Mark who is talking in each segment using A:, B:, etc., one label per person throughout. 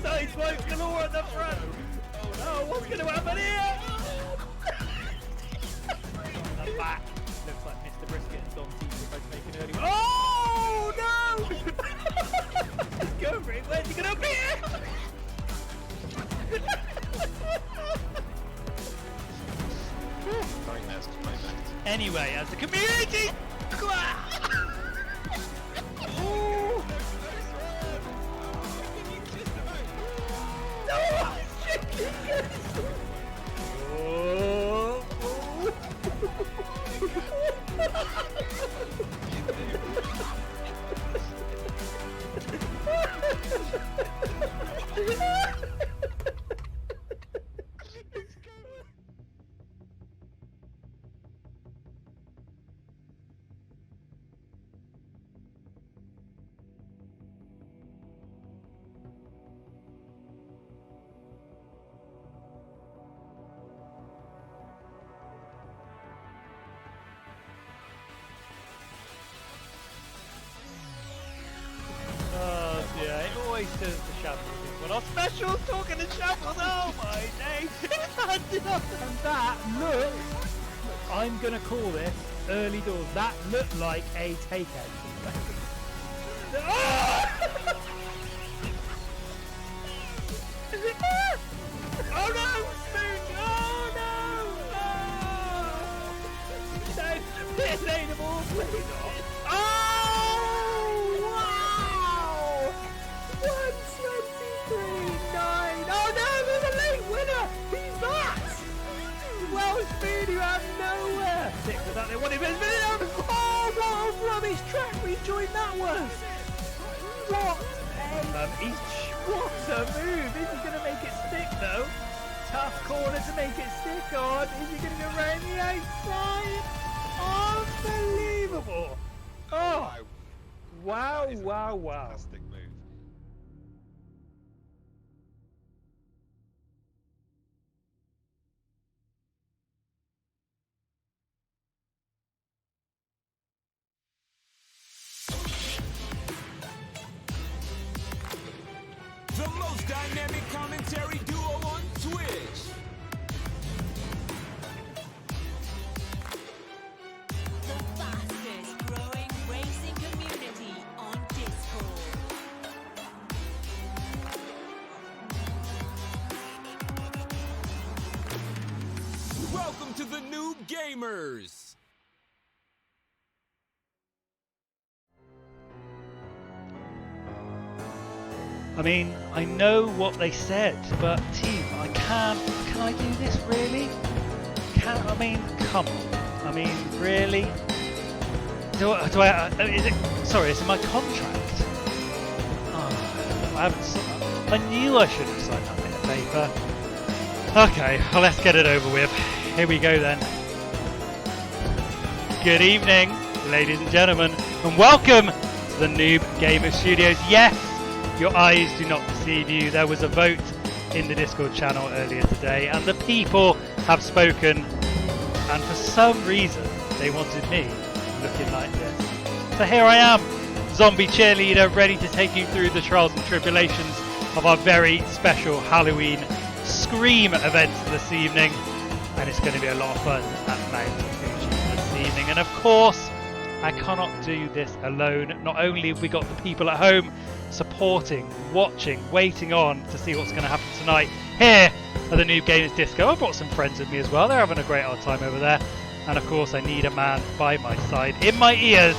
A: Side smoke galore at the front. Oh, what's going to happen here? On the back. Looks like Mr. Brisket and Don T are both making early. Oh, no! He's going for it. Where's he going to appear? Anyway, as the community. Oh! No! Says the Shambles. What our specials talking to Shambles. Oh my days! He's handed up, and that look. I'm gonna call this early doors. That looked like a takeout. Oh no! Spoon! Oh no! Oh! This ain't a ball, please. Oh! Wow! 123.9. Oh no, there's a late winner. He's that. Welsh Spoon out of nowhere. Six without their 1 event. Oh, what a rubbish track we joined that was. What a move. Is he going to make it stick though? Tough corner to make it stick on. Is he going to go round the outside? Unbelievable. Oh. Wow, wow, wow. Fantastic move.
B: The most dynamic commentary duo on Twitch.
C: The fastest growing racing community on Discord.
B: Welcome to the NoobGamerz.
A: I mean, I know what they said, but team, I can't. Can I do this really? I mean, come on. I mean, really? Do I? Is it? Sorry, it's in my contract. Oh, I haven't. I knew I should have signed that bit of paper. Okay, well, let's get it over with. Here we go then. Good evening, ladies and gentlemen, and welcome to the NoobGamerz Studios. Yes. Your eyes do not deceive you. There was a vote in the Discord channel earlier today, and the people have spoken, and for some reason they wanted me looking like this. So here I am, zombie cheerleader, ready to take you through the trials and tribulations of our very special Halloween Scream event this evening, and it's going to be a lot of fun at Mount Fuji this evening. And of course, I cannot do this alone. Not only have we got the people at home supporting, watching, waiting on to see what's going to happen tonight here at the NoobGamerz Disco. I've brought some friends with me as well. They're having a great old time over there. And of course, I need a man by my side, in my ears.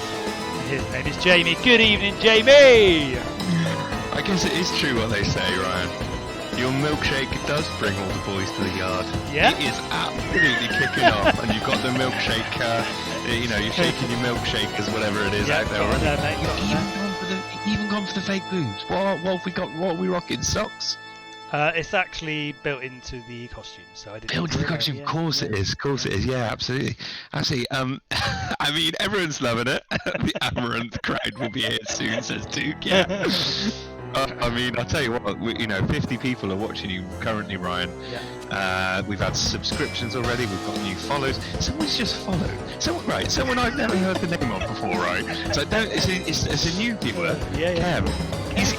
A: His name is Jamie. Good evening, Jamie!
D: I guess it is true what they say, Ryan. Your milkshake does bring all the boys to the yard.
A: Yeah.
D: It is absolutely kicking off, and you've got the milkshake, you know, you're shaking your milkshakers, whatever it is out there. Even gone for the fake boobs. What have we got? What are we rocking? Socks?
A: It's actually built into the costume, so I didn't.
D: Built into the costume, of course it is. Of course it is. Yeah, absolutely. Actually, I mean, everyone's loving it. The Amaranth crowd will be here soon, says Duke. Yeah. I mean, I'll tell you what, you know, 50 people are watching you currently, Ryan. Yeah. We've had subscriptions already, we've got new follows. Someone's just followed. Someone I've never heard the name of before, right? So it's a new viewer, Kev.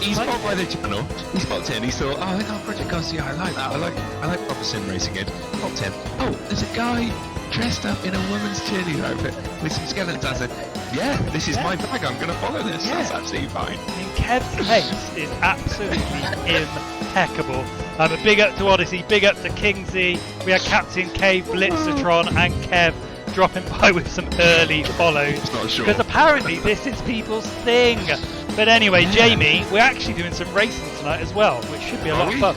D: He's popped by the channel. He's popped in. He thought, oh, I got Project Cars. Yeah, I like that. I like proper sim racing. It popped in. Oh, there's a guy dressed up in a woman's cheerleader outfit with some skeletons. I said, yeah, this is my bag. I'm going to follow this.
A: Yeah.
D: That's absolutely fine.
A: I mean, Kev's pace is absolutely impeccable. A big up to Odyssey, big up to Kingsy. We had Captain K, Blitzatron, and Kev dropping by with some early follows.
D: Not sure.
A: Because apparently this is people's thing. But anyway, Jamie, we're actually doing some racing tonight as well, which should be a lot of fun.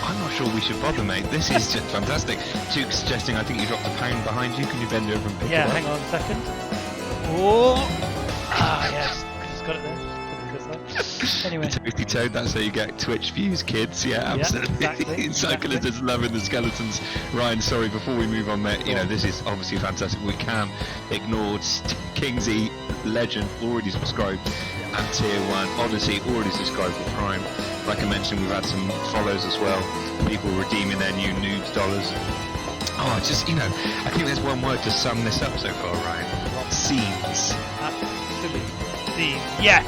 D: I'm not sure we should bother, mate. This is just fantastic. Duke's suggesting I think you dropped a pound behind you. Can you bend over and pick it up?
A: Hang on a second. Oh! Yes. Just got it there. Anyway.
D: Toasty Toad, that's how you get Twitch views, kids. Yeah, absolutely.
A: Exactly.
D: Cyclist is loving the skeletons. Ryan, sorry, before we move on, mate, you know, this is obviously fantastic. We can ignore Kingsy, legend, already subscribed, and Tier 1. Odyssey, already subscribed for Prime. Like I mentioned, we've had some follows as well. People redeeming their new noobs dollars. Oh, just, you know, I think there's one word to sum this up so far, Ryan. Scenes.
A: Absolutely. Scenes. Yes!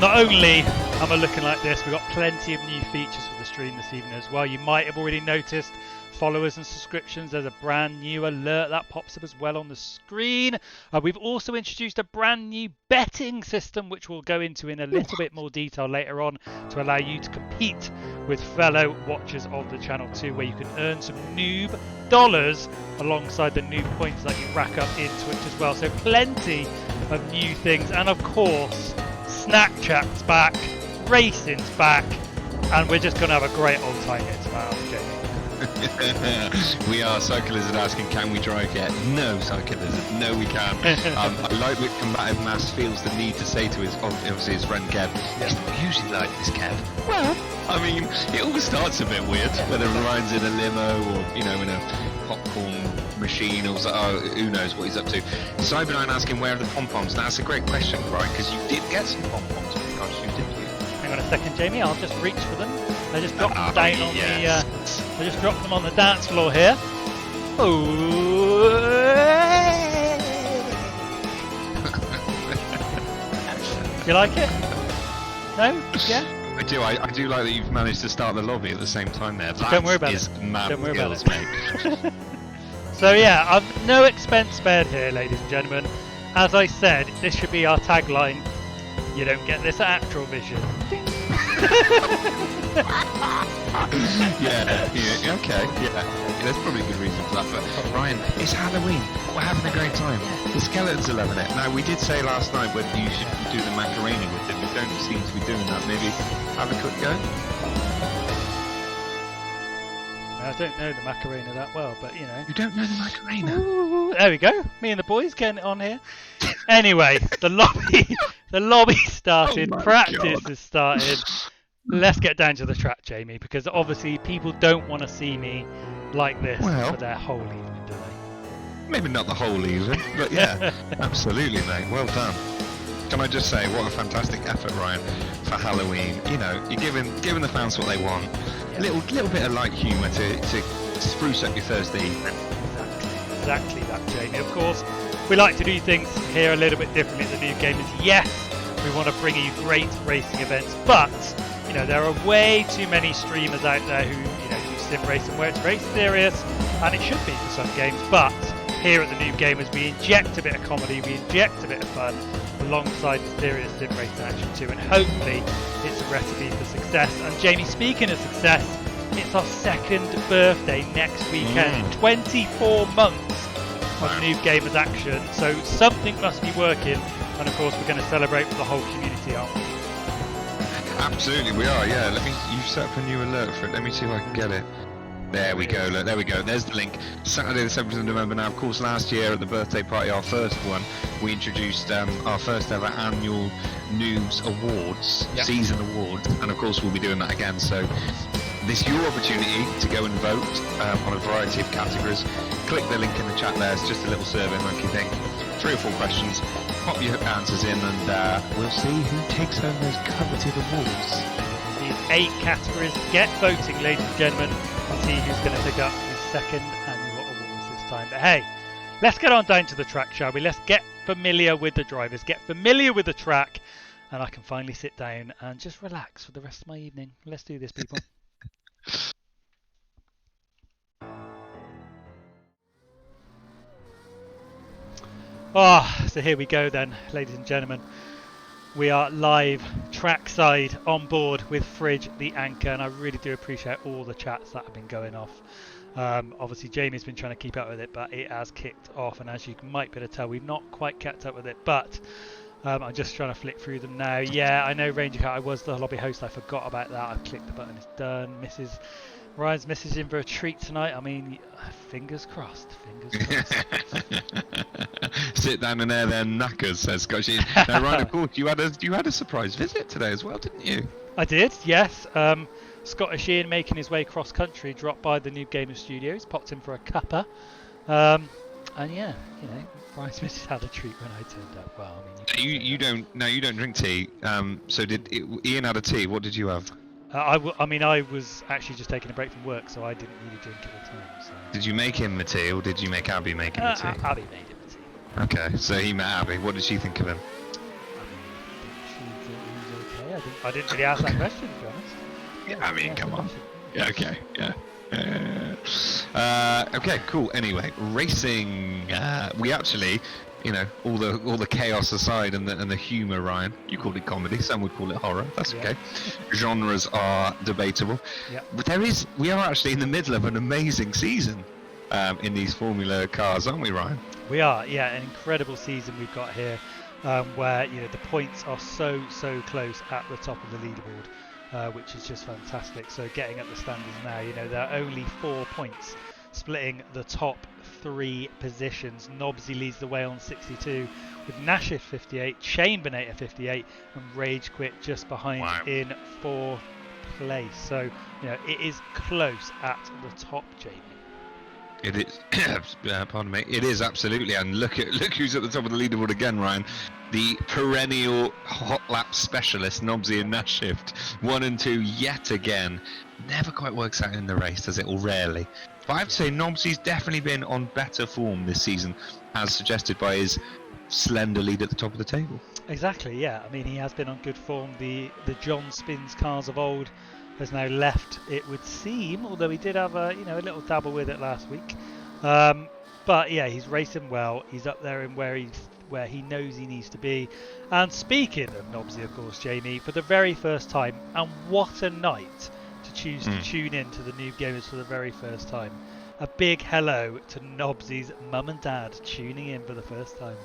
A: Not only am I looking like this, we've got plenty of new features for the stream this evening as well. You might have already noticed followers and subscriptions. There's a brand new alert that pops up as well on the screen. We've also introduced a brand new betting system, which we'll go into in a little bit more detail later on, to allow you to compete with fellow watchers of the channel too, where you can earn some noob dollars alongside the noob points that you rack up in Twitch as well. So plenty of new things, and of course Snapchat's back, racing's back, and we're just going to have a great old time here tonight, aren't we, Jamie?
D: We are. Cyclizard asking, can we drive yet? No, Cyclizard, no we can't. I like what Combative Mass feels the need to say to his, obviously his friend Kev, it's not usually like this, Kev. Well, I mean, it always starts a bit weird, whether Ryan's in a limo or, you know, in a popcorn machine or who knows what he's up to. Cyber9 asking, where are the pom-poms? Now, that's a great question, right? Because you did get some pom-poms for the costume, didn't you?
A: Hang on a second, Jamie. I'll just reach for them. I just dropped them down on the. I just dropped them on the dance floor here. Oh! You like it? No? Yeah.
D: I do. I do like that you've managed to start the lobby at the same time there.
A: Don't worry about
D: is
A: it.
D: Mad
A: Don't worry
D: skills,
A: about it.
D: mate.
A: So yeah, I've no expense spared here, ladies and gentlemen. As I said, this should be our tagline. You don't get this at Actual Vision.
D: yeah, okay, yeah. There's probably a good reason for that, but Ryan, it's Halloween. We're having a great time. The skeletons are loving it. Now, we did say last night whether you should do the Macarena with them. We don't seem to be doing that. Maybe have a quick go?
A: I don't know the Macarena that well, but you know.
D: You don't know the Macarena?
A: Ooh, there we go. Me and the boys getting it on here. Anyway, the lobby started.
D: Oh my
A: Practice
D: God.
A: has started. Let's get down to the track, Jamie, because obviously people don't want to see me like this for their whole evening, do they?
D: Maybe not the whole evening, but yeah, absolutely, mate. Well done. Can I just say, what a fantastic effort, Ryan, for Halloween. You know, you're giving the fans what they want. A little bit of light humour to spruce up your Thursday evening.
A: Exactly that, Jamie. Of course, we like to do things here a little bit differently at the NoobGamerz. Yes, we want to bring you great racing events, but you know there are way too many streamers out there who do sim racing where it's very serious, and it should be for some games. But here at the NoobGamerz, we inject a bit of comedy, we inject a bit of fun alongside the serious sim racing action too, and hopefully it's a recipe for success. And Jamie, speaking of success, it's our second birthday next weekend. 24 months of NoobGamerz action, so something must be working, and of course we're going to celebrate with the whole community, aren't we?
D: Absolutely, we are. Yeah, you've set up a new alert for it. Let me see if I can get it. There we go. Look, there we go. There's the link. Saturday the 7th of November. Now, of course, last year at the birthday party, our first one, we introduced our first ever annual Noobs Awards, season awards, and of course we'll be doing that again. So this is your opportunity to go and vote on a variety of categories. Click the link in the chat there. It's just a little survey monkey thing. 3 or 4 questions. Pop your answers in, and we'll see who takes home those coveted awards.
A: These 8 categories. Get voting, ladies and gentlemen, and see who's going to pick up the second annual awards this time. But hey, let's get on down to the track, shall we? Let's get familiar with the drivers, get familiar with the track, and I can finally sit down and just relax for the rest of my evening. Let's do this, people. So here we go then, ladies and gentlemen. We are live trackside on board with Fridge the Anchor, and I really do appreciate all the chats that have been going off. Obviously Jamie's been trying to keep up with it, but it has kicked off, and as you might be able to tell, we've not quite kept up with it, but I'm just trying to flick through them now. Yeah, I know Ranger Cat, I was the lobby host, I forgot about that. I've clicked the button, it's done. Ryan's missus in for a treat tonight. I mean, fingers crossed, fingers crossed.
D: Sit down in there, then knackers, says Scott Sheen. Now, Ryan, of course, you had a surprise visit today as well, didn't you?
A: I did, yes. Scottish Ian making his way cross country, dropped by the NoobGamerz studios, popped in for a cuppa, and yeah, you know, Ryan's missus had a treat when I turned up. Well, I mean, you don't drink tea. So did Ian had a tea? What did you have? I was actually just taking a break from work, so I didn't really drink at the time. So.
D: Did you make him the tea, or did you make Abby make him the tea?
A: Abby made him the tea.
D: Okay, so he met Abby. What did she think of him?
A: She thought he was okay. I didn't really ask that question, to be honest.
D: Yeah, I mean, come on. Yeah, okay, yeah. Okay, cool. Anyway, racing. We actually, you know, all the chaos aside and the humour, Ryan. You called it comedy. Some would call it horror. That's okay. Genres are debatable. Yeah. But we are actually in the middle of an amazing season in these Formula cars, aren't we, Ryan?
A: We are. Yeah, an incredible season we've got here, where you know the points are so close at the top of the leaderboard. Which is just fantastic. So getting up the standings now, you know, there are only 4 points splitting the top 3 positions. Nobsy leads the way on 62 with Nashif 58, Chambernator 58, and Rage Quit just behind in 4th place. So, you know, it is close at the top, Jamie.
D: It is, pardon me. It is absolutely, and look who's at the top of the leaderboard again, Ryan. The perennial hot lap specialist, Nobsy and Nashif, 1 and 2 yet again. Never quite works out in the race, does it? Or rarely. But I have to say, Nobsy's definitely been on better form this season, as suggested by his slender lead at the top of the table.
A: Exactly, yeah. I mean, he has been on good form. The John Spins cars of old has now left, it would seem, although he did have a little dabble with it last week. But yeah, he's racing well. He's up there in where he knows he needs to be. And speaking of Nobsy, of course, Jamie, for the very first time, and what a night to choose to tune in to the NoobGamerz for the very first time. A big hello to Nobsy's mum and dad tuning in for the first time.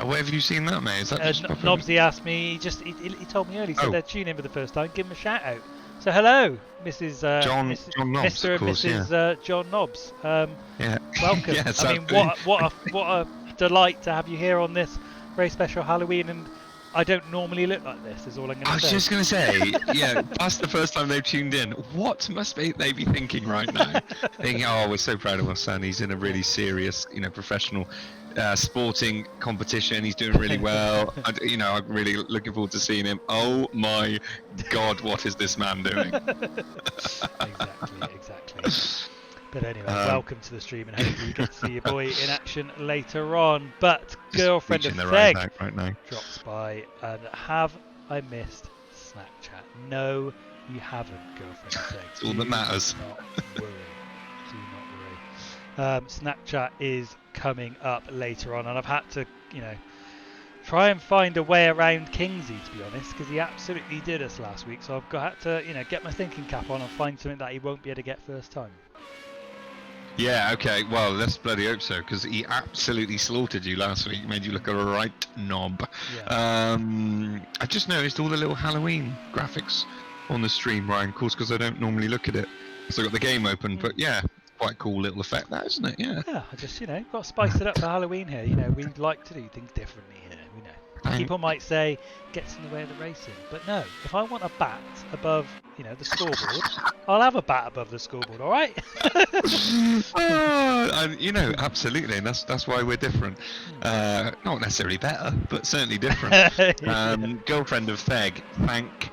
D: Where have you seen that, mate? Is that just
A: Nobsy asked me, he told me early, he said they're tuning in for the first time, give him a shout out. So hello, Mrs.
D: John Nobbs,
A: Mr. and
D: course,
A: Mrs. John Nobbs.
D: Yeah.
A: Welcome.
D: Yes,
A: I mean, what a delight to have you here on this very special Halloween, and I don't normally look like this, is all I'm going to say.
D: I was just going to say, yeah, that's the first time they've tuned in. What must they be thinking right now? Thinking, oh, we're so proud of our son. He's in a really serious, professional sporting competition. He's doing really well. I'm really looking forward to seeing him. Oh my God, what is this man doing?
A: Exactly. But anyway, welcome to the stream, and hopefully you get to see your boy in action later on. But girlfriend of Feg drops by, and have I missed Snapchat? No, you haven't, girlfriend of Feg.
D: It's all that matters.
A: Do not worry. Snapchat is coming up later on, and I've had to, try and find a way around Kingsley, to be honest, because he absolutely did us last week. So I've had to, get my thinking cap on and find something that he won't be able to get first time.
D: Yeah, okay, well, let's bloody hope so, because he absolutely slaughtered you last week, made you look a right knob. Yeah. I just noticed all the little Halloween graphics on the stream, Ryan, of course, because I don't normally look at it. So I got the game open, but yeah, quite cool little effect, that, isn't it? Yeah.
A: Yeah, I just, got to spice it up for Halloween here. We like to do things differently here, we know. People might say, gets in the way of the racing. But no, if I want a bat above, the scoreboard, I'll have a bat above the scoreboard, all right?
D: Absolutely. And that's why we're different. Not necessarily better, but certainly different. Girlfriend of Feg, thank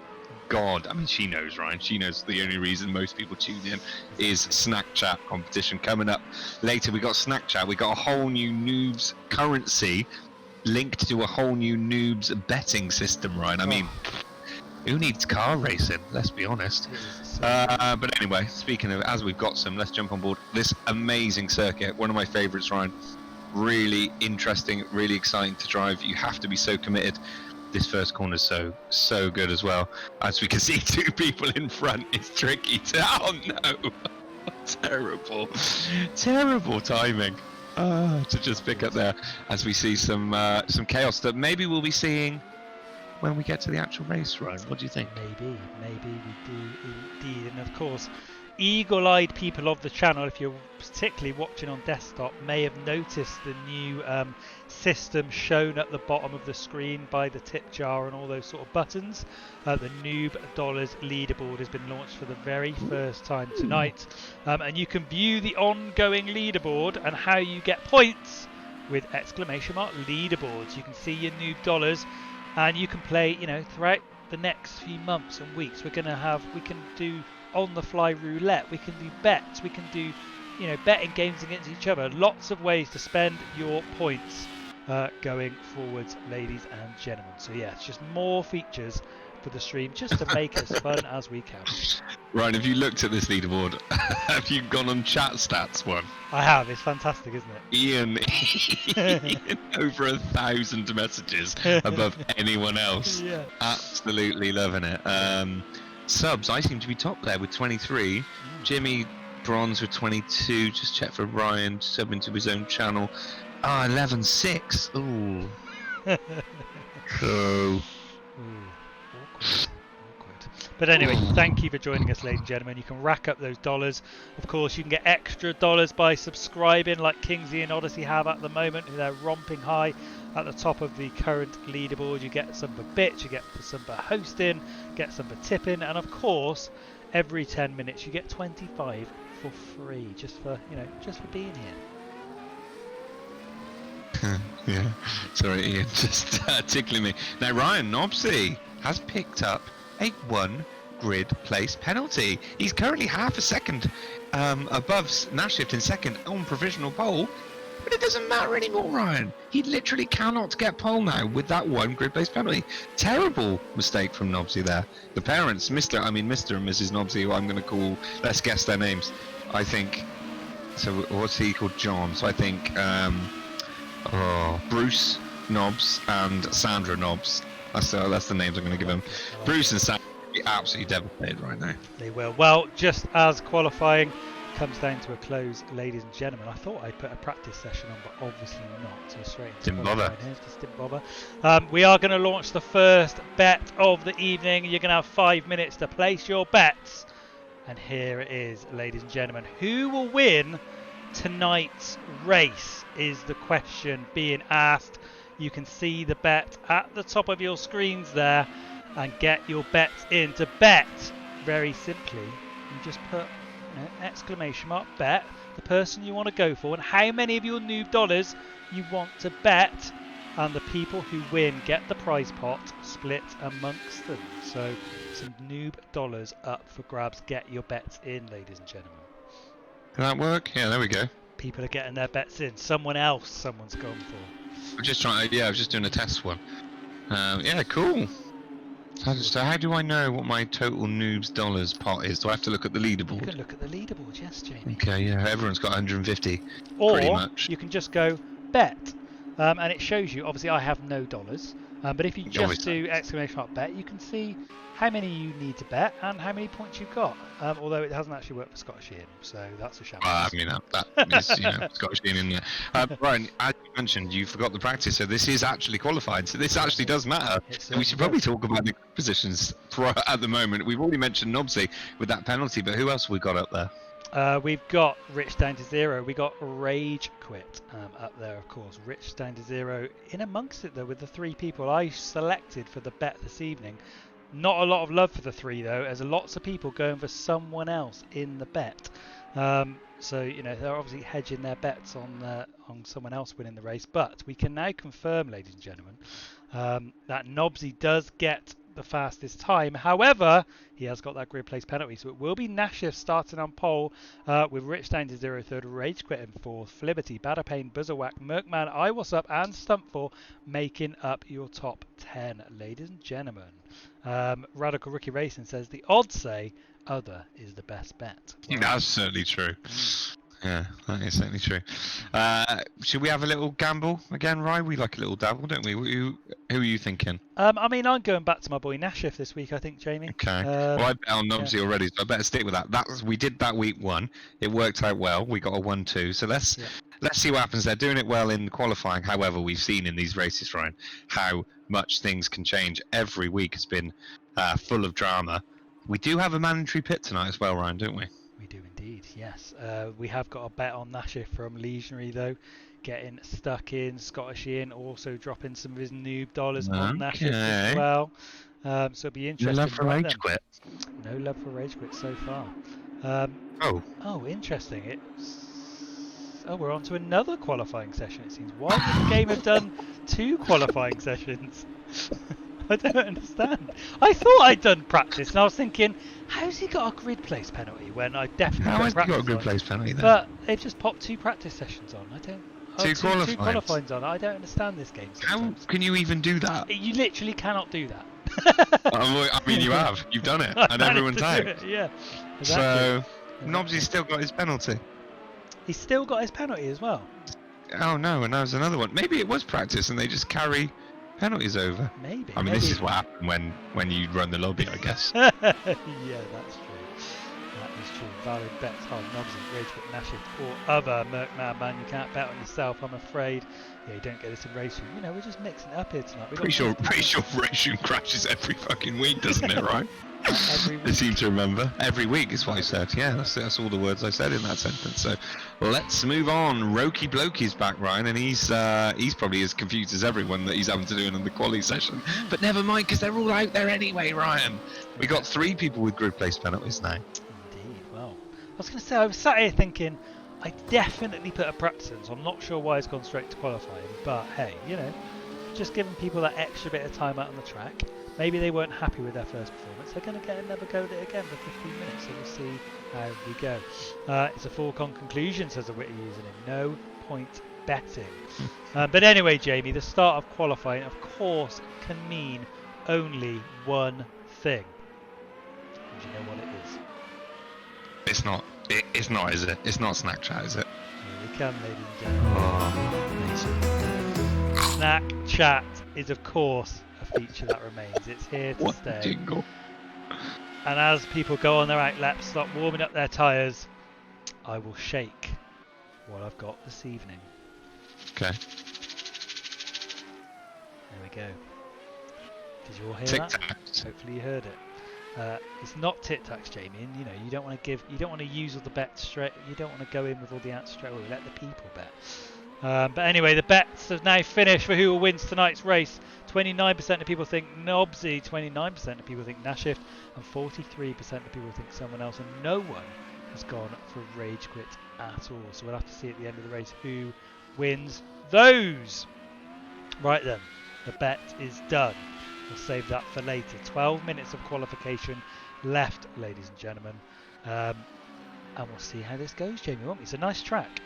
D: God. I mean, she knows, Ryan. She knows the only reason most people tune in is Snack Chat competition coming up later. We got Snack Chat. We got a whole new Noobs currency linked to a whole new noobs betting system, Ryan. I mean, who needs car racing? Let's be honest. But anyway, speaking of, as we've got some, let's jump on board this amazing circuit. One of my favourites, Ryan. Really interesting, really exciting to drive. You have to be so committed. This first corner is so good as well. As we can see, 2 people in front. It's tricky to. Oh no! Terrible timing. To just pick up there as we see some chaos that maybe we'll be seeing when we get to the actual race, Ryan. What do you think?
A: Maybe we do indeed. And of course, eagle-eyed people of the channel, if you're particularly watching on desktop, may have noticed the new system shown at the bottom of the screen by the tip jar and all those sort of buttons. The Noob Dollars leaderboard has been launched for the very first time tonight, and you can view the ongoing leaderboard and how you get points with exclamation mark leaderboards. You can see your Noob Dollars, and you can play, you know, throughout the next few months and weeks. We can do on-the-fly roulette, we can do bets, we can do, you know, betting games against each other. Lots of ways to spend your points going forwards, ladies and gentlemen. So yeah, it's just more features for the stream, just to make as fun as we can.
D: Ryan, have you looked at this leaderboard? Have you gone on chat stats one?
A: I have. It's fantastic, isn't it?
D: Ian over 1,000 messages above anyone else.
A: Yeah.
D: Absolutely loving it. Subs, I seem to be top there with 23. Jimmy bronze with 22. Just check for Ryan, sub into his own channel. 11.6. Ooh. Oh.
A: Awkward. But anyway, thank you for joining us, ladies and gentlemen. You can rack up those dollars. Of course, you can get extra dollars by subscribing, like Kingsley and Odyssey have at the moment. They're romping high at the top of the current leaderboard. You get some for bits, you get some for hosting, get some for tipping, and of course, every 10 minutes you get 25 for free, just for being here.
D: Yeah, sorry Ian, just tickling me. Now Ryan Nobsy has picked up a 1 grid place penalty. He's currently half a second above Nashift in second on provisional pole, but it doesn't matter anymore, Ryan. He literally cannot get pole now with that 1 grid place penalty. Terrible mistake from Nobsy there. The parents, Mr. and Mrs. Nobsy, who I'm going to call, let's guess their names. I think, so what's he called? John. So I think Bruce Nobbs and Sandra Nobbs. That's the names I'm going to give them. Bruce and Sandra will be absolutely devastated right now.
A: They will. Well, just as qualifying comes down to a close, ladies and gentlemen, I thought I'd put a practice session on, but obviously not. So straight into
D: Didn't bother.
A: Just didn't bother. We are going to launch the first bet of the evening. You're going to have 5 minutes to place your bets. And here it is, ladies and gentlemen. Who will win tonight's race is the question being asked. You can see the bet at the top of your screens there and get your bets in. To bet, very simply, you just put exclamation mark bet, the person you want to go for, and how many of your Noob Dollars you want to bet, and the people who win get the prize pot split amongst them. So some Noob Dollars up for grabs. Get your bets in, ladies and gentlemen.
D: Can that work? Yeah, there we go.
A: People are getting their bets in. Someone's gone for.
D: I'm just trying. Yeah, I was just doing a test one. Yeah, cool. So how do I know what my total Noobs Dollars pot is? Do I have to look at the leaderboard?
A: You can look at the leaderboard, yes, Jamie.
D: Okay, yeah, everyone's got 150.
A: Or
D: pretty much.
A: You can just go bet, and it shows you. Obviously, I have no dollars, but if you just do exclamation mark bet, you can see how many you need to bet and how many points you've got. Although it hasn't actually worked for Scottish Ian, so that's a shambles.
D: I mean, that is, Scottish Ian in there. Brian, as you mentioned, you forgot the practice, so this is actually qualified. So this actually does matter. We should probably talk about the positions at the moment. We've already mentioned Nobsy with that penalty, but who else have we got up there?
A: We've got Rich down to 0. We got Rage Quit up there, of course. Rich down to 0. In amongst it, though, with the 3 people I selected for the bet this evening. Not a lot of love for the 3, though, as lots of people going for someone else in the bet. So, they're obviously hedging their bets on someone else winning the race. But we can now confirm, ladies and gentlemen, that Nobsy does get the fastest time. However, he has got that grid place penalty, so it will be Nashif starting on pole with Rich down to 0 third, Rage Quit in fourth, Fliberty, Badderpain, Buzzerwhack, Merkman, I Was Up, and Stumpful making up your top 10, ladies and gentlemen. Radical Rookie Racing says the odds say other is the best bet. Well,
D: That's certainly true. Yeah, that is certainly true. Should we have a little gamble again, Ryan? We like a little dabble, don't we? Who are you thinking?
A: I mean, I'm going back to my boy Nashif this week, I think, Jamie.
D: Okay. Well, I bet on Nobsy already, so I better stick with that. We did that week 1. It worked out well. We got a 1-2. So let's see what happens. They're doing it well in qualifying. However, we've seen in these races, Ryan, how much things can change. Every week has been full of drama. We do have a mandatory pit tonight as well, Ryan, don't we?
A: We do indeed, yes. We have got a bet on Nashif from Legionary, though. Getting stuck in, Scottish Ian also dropping some of his noob dollars on Nashif as well. So it'll be interesting.
D: No love for Rage Quit.
A: No love for Rage Quit so far. Oh, interesting. We're on to another qualifying session, it seems. Why would the game have done 2 qualifying sessions? I don't understand. I thought I'd done practice, and I was thinking, how's he got a grid place penalty when I definitely
D: How has he got a
A: practice
D: grid
A: on?
D: place penalty then?
A: But they've just popped 2 practice sessions on. I don't.
D: Two
A: Two qualifyings on. I don't understand this game sometimes.
D: How can you even do that?
A: You literally cannot do that.
D: I mean, you have. You've done it, and everyone's out.
A: Yeah. Exactly.
D: So, Nobsy's still got his penalty.
A: He's still got his penalty as well.
D: Oh no, and there's another one. Maybe it was practice, and they just carry penalties over.
A: Maybe.
D: I mean, this is what happened when you run the lobby, I guess.
A: Yeah, that's true. That is true. Valid bets on Nobsy, Rage Quit, Nashif, or other Merkman. Man, you can't bet on yourself, I'm afraid. Yeah, you don't get this in racing. You know, we're just mixing it up here tonight.
D: Pretty sure racing crashes every fucking week, doesn't it, right?
A: Every week.
D: I seem to remember. Every week is what I said. Yeah, that's all the words I said in that sentence. So let's move on. Roky Blokey's back, Ryan, and he's probably as confused as everyone that he's having to do in the quali session. But never mind, because they're all out there anyway, Ryan. We got 3 people with grid place penalties now.
A: Indeed. Well, I was going to say, I was sat here thinking, I definitely put a practice in, so I'm not sure why it's gone straight to qualifying. But hey, you know, just giving people that extra bit of time out on the track. Maybe they weren't happy with their first performance. They're going to get another go at it again for 15 minutes, so we'll see how we go. It's a foregone conclusion, says the witty username. No point betting. But anyway, Jamie, the start of qualifying, of course, can mean only one thing. And do you know what it is?
D: It's not. It's not, is it? It's not Snack Chat, is it?
A: Here we come, ladies and gentlemen. Snack Chat is, of course, a feature that remains. It's here to
D: What
A: stay.
D: jingle?
A: And as people go on their out laps, start warming up their tyres, I will shake what I've got this evening.
D: Okay.
A: There we go. Did you all hear
D: Tic
A: that?
D: Tacs.
A: Hopefully you heard it. It's not tic tacs, Jamie. And you know, you don't want to use all the bets straight. You don't want to go in with all the answers straight away. Let the people bet. But anyway, the bets have now finished for who will win tonight's race. 29% of people think Nobsy, 29% of people think Nashif, and 43% of people think someone else, and no one has gone for Rage Quit at all. So we'll have to see at the end of the race who wins those. Right then, the bet is done. We'll save that for later. 12 minutes of qualification left, ladies and gentlemen. And we'll see how this goes, Jamie, won't we? It's a nice track.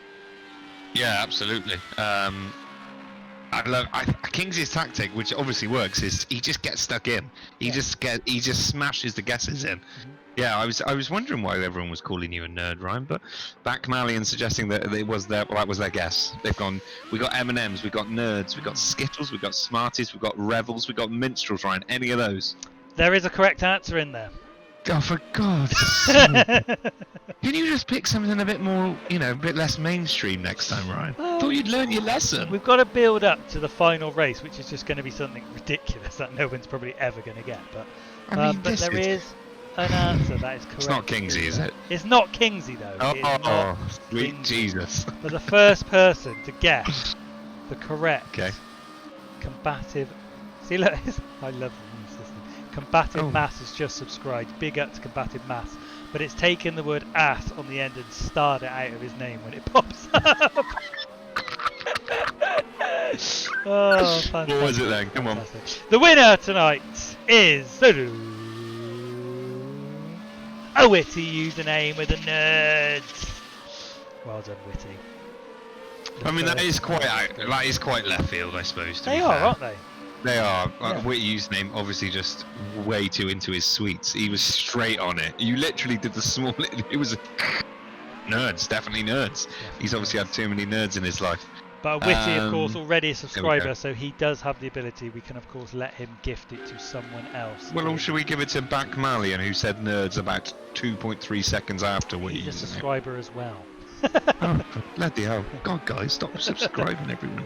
D: Yeah, absolutely. I love Kingsley's tactic, which obviously works, is he just gets stuck in. He just smashes the guesses in.
A: Mm-hmm.
D: Yeah, I was wondering why everyone was calling you a nerd, Ryan, but back Malian suggesting that it was that was their guess. They've gone. We got M&Ms, we got nerds, we got Skittles, we got Smarties, we got Revels, we got Minstrels, Ryan. Any of those?
A: There is a correct answer in there.
D: Oh, for God's sake! Can you just pick something a bit more, a bit less mainstream next time, Ryan? Thought you'd learn your lesson.
A: We've got to build up to the final race, which is just going to be something ridiculous that no one's probably ever going to get. But but there is an answer that is correct.
D: It's not Kingsley, is it?
A: It's not Kingsley, though. It's not
D: sweet
A: Kingsley.
D: Jesus.
A: But the first person to guess the correct combative... See, look, I love the system. Combative Mass has just subscribed. Big up to Combative Mass. But it's taken the word ass on the end and starred it out of his name when it pops up. Oh, fantastic.
D: What was it then? Come on.
A: Fantastic. The winner tonight is a witty username with a nerd. Well done, witty.
D: I mean, that is quite left field, I suppose. To
A: They
D: be
A: are,
D: fair.
A: aren't they?
D: They are.
A: Yeah.
D: Witty username, obviously just way too into his sweets. He was straight on it. You literally did the small. It was nerds, definitely nerds. He's obviously had too many nerds in his life.
A: But Witty, of course, already a
D: go.
A: subscriber, so he does have the ability. We can, of course, let him gift it to someone else.
D: Well, or should we give it to Back Malian, who said nerds about 2.3 seconds after Witty?
A: He's a subscriber as well.
D: Oh, bloody hell. God, guys, stop subscribing, everyone.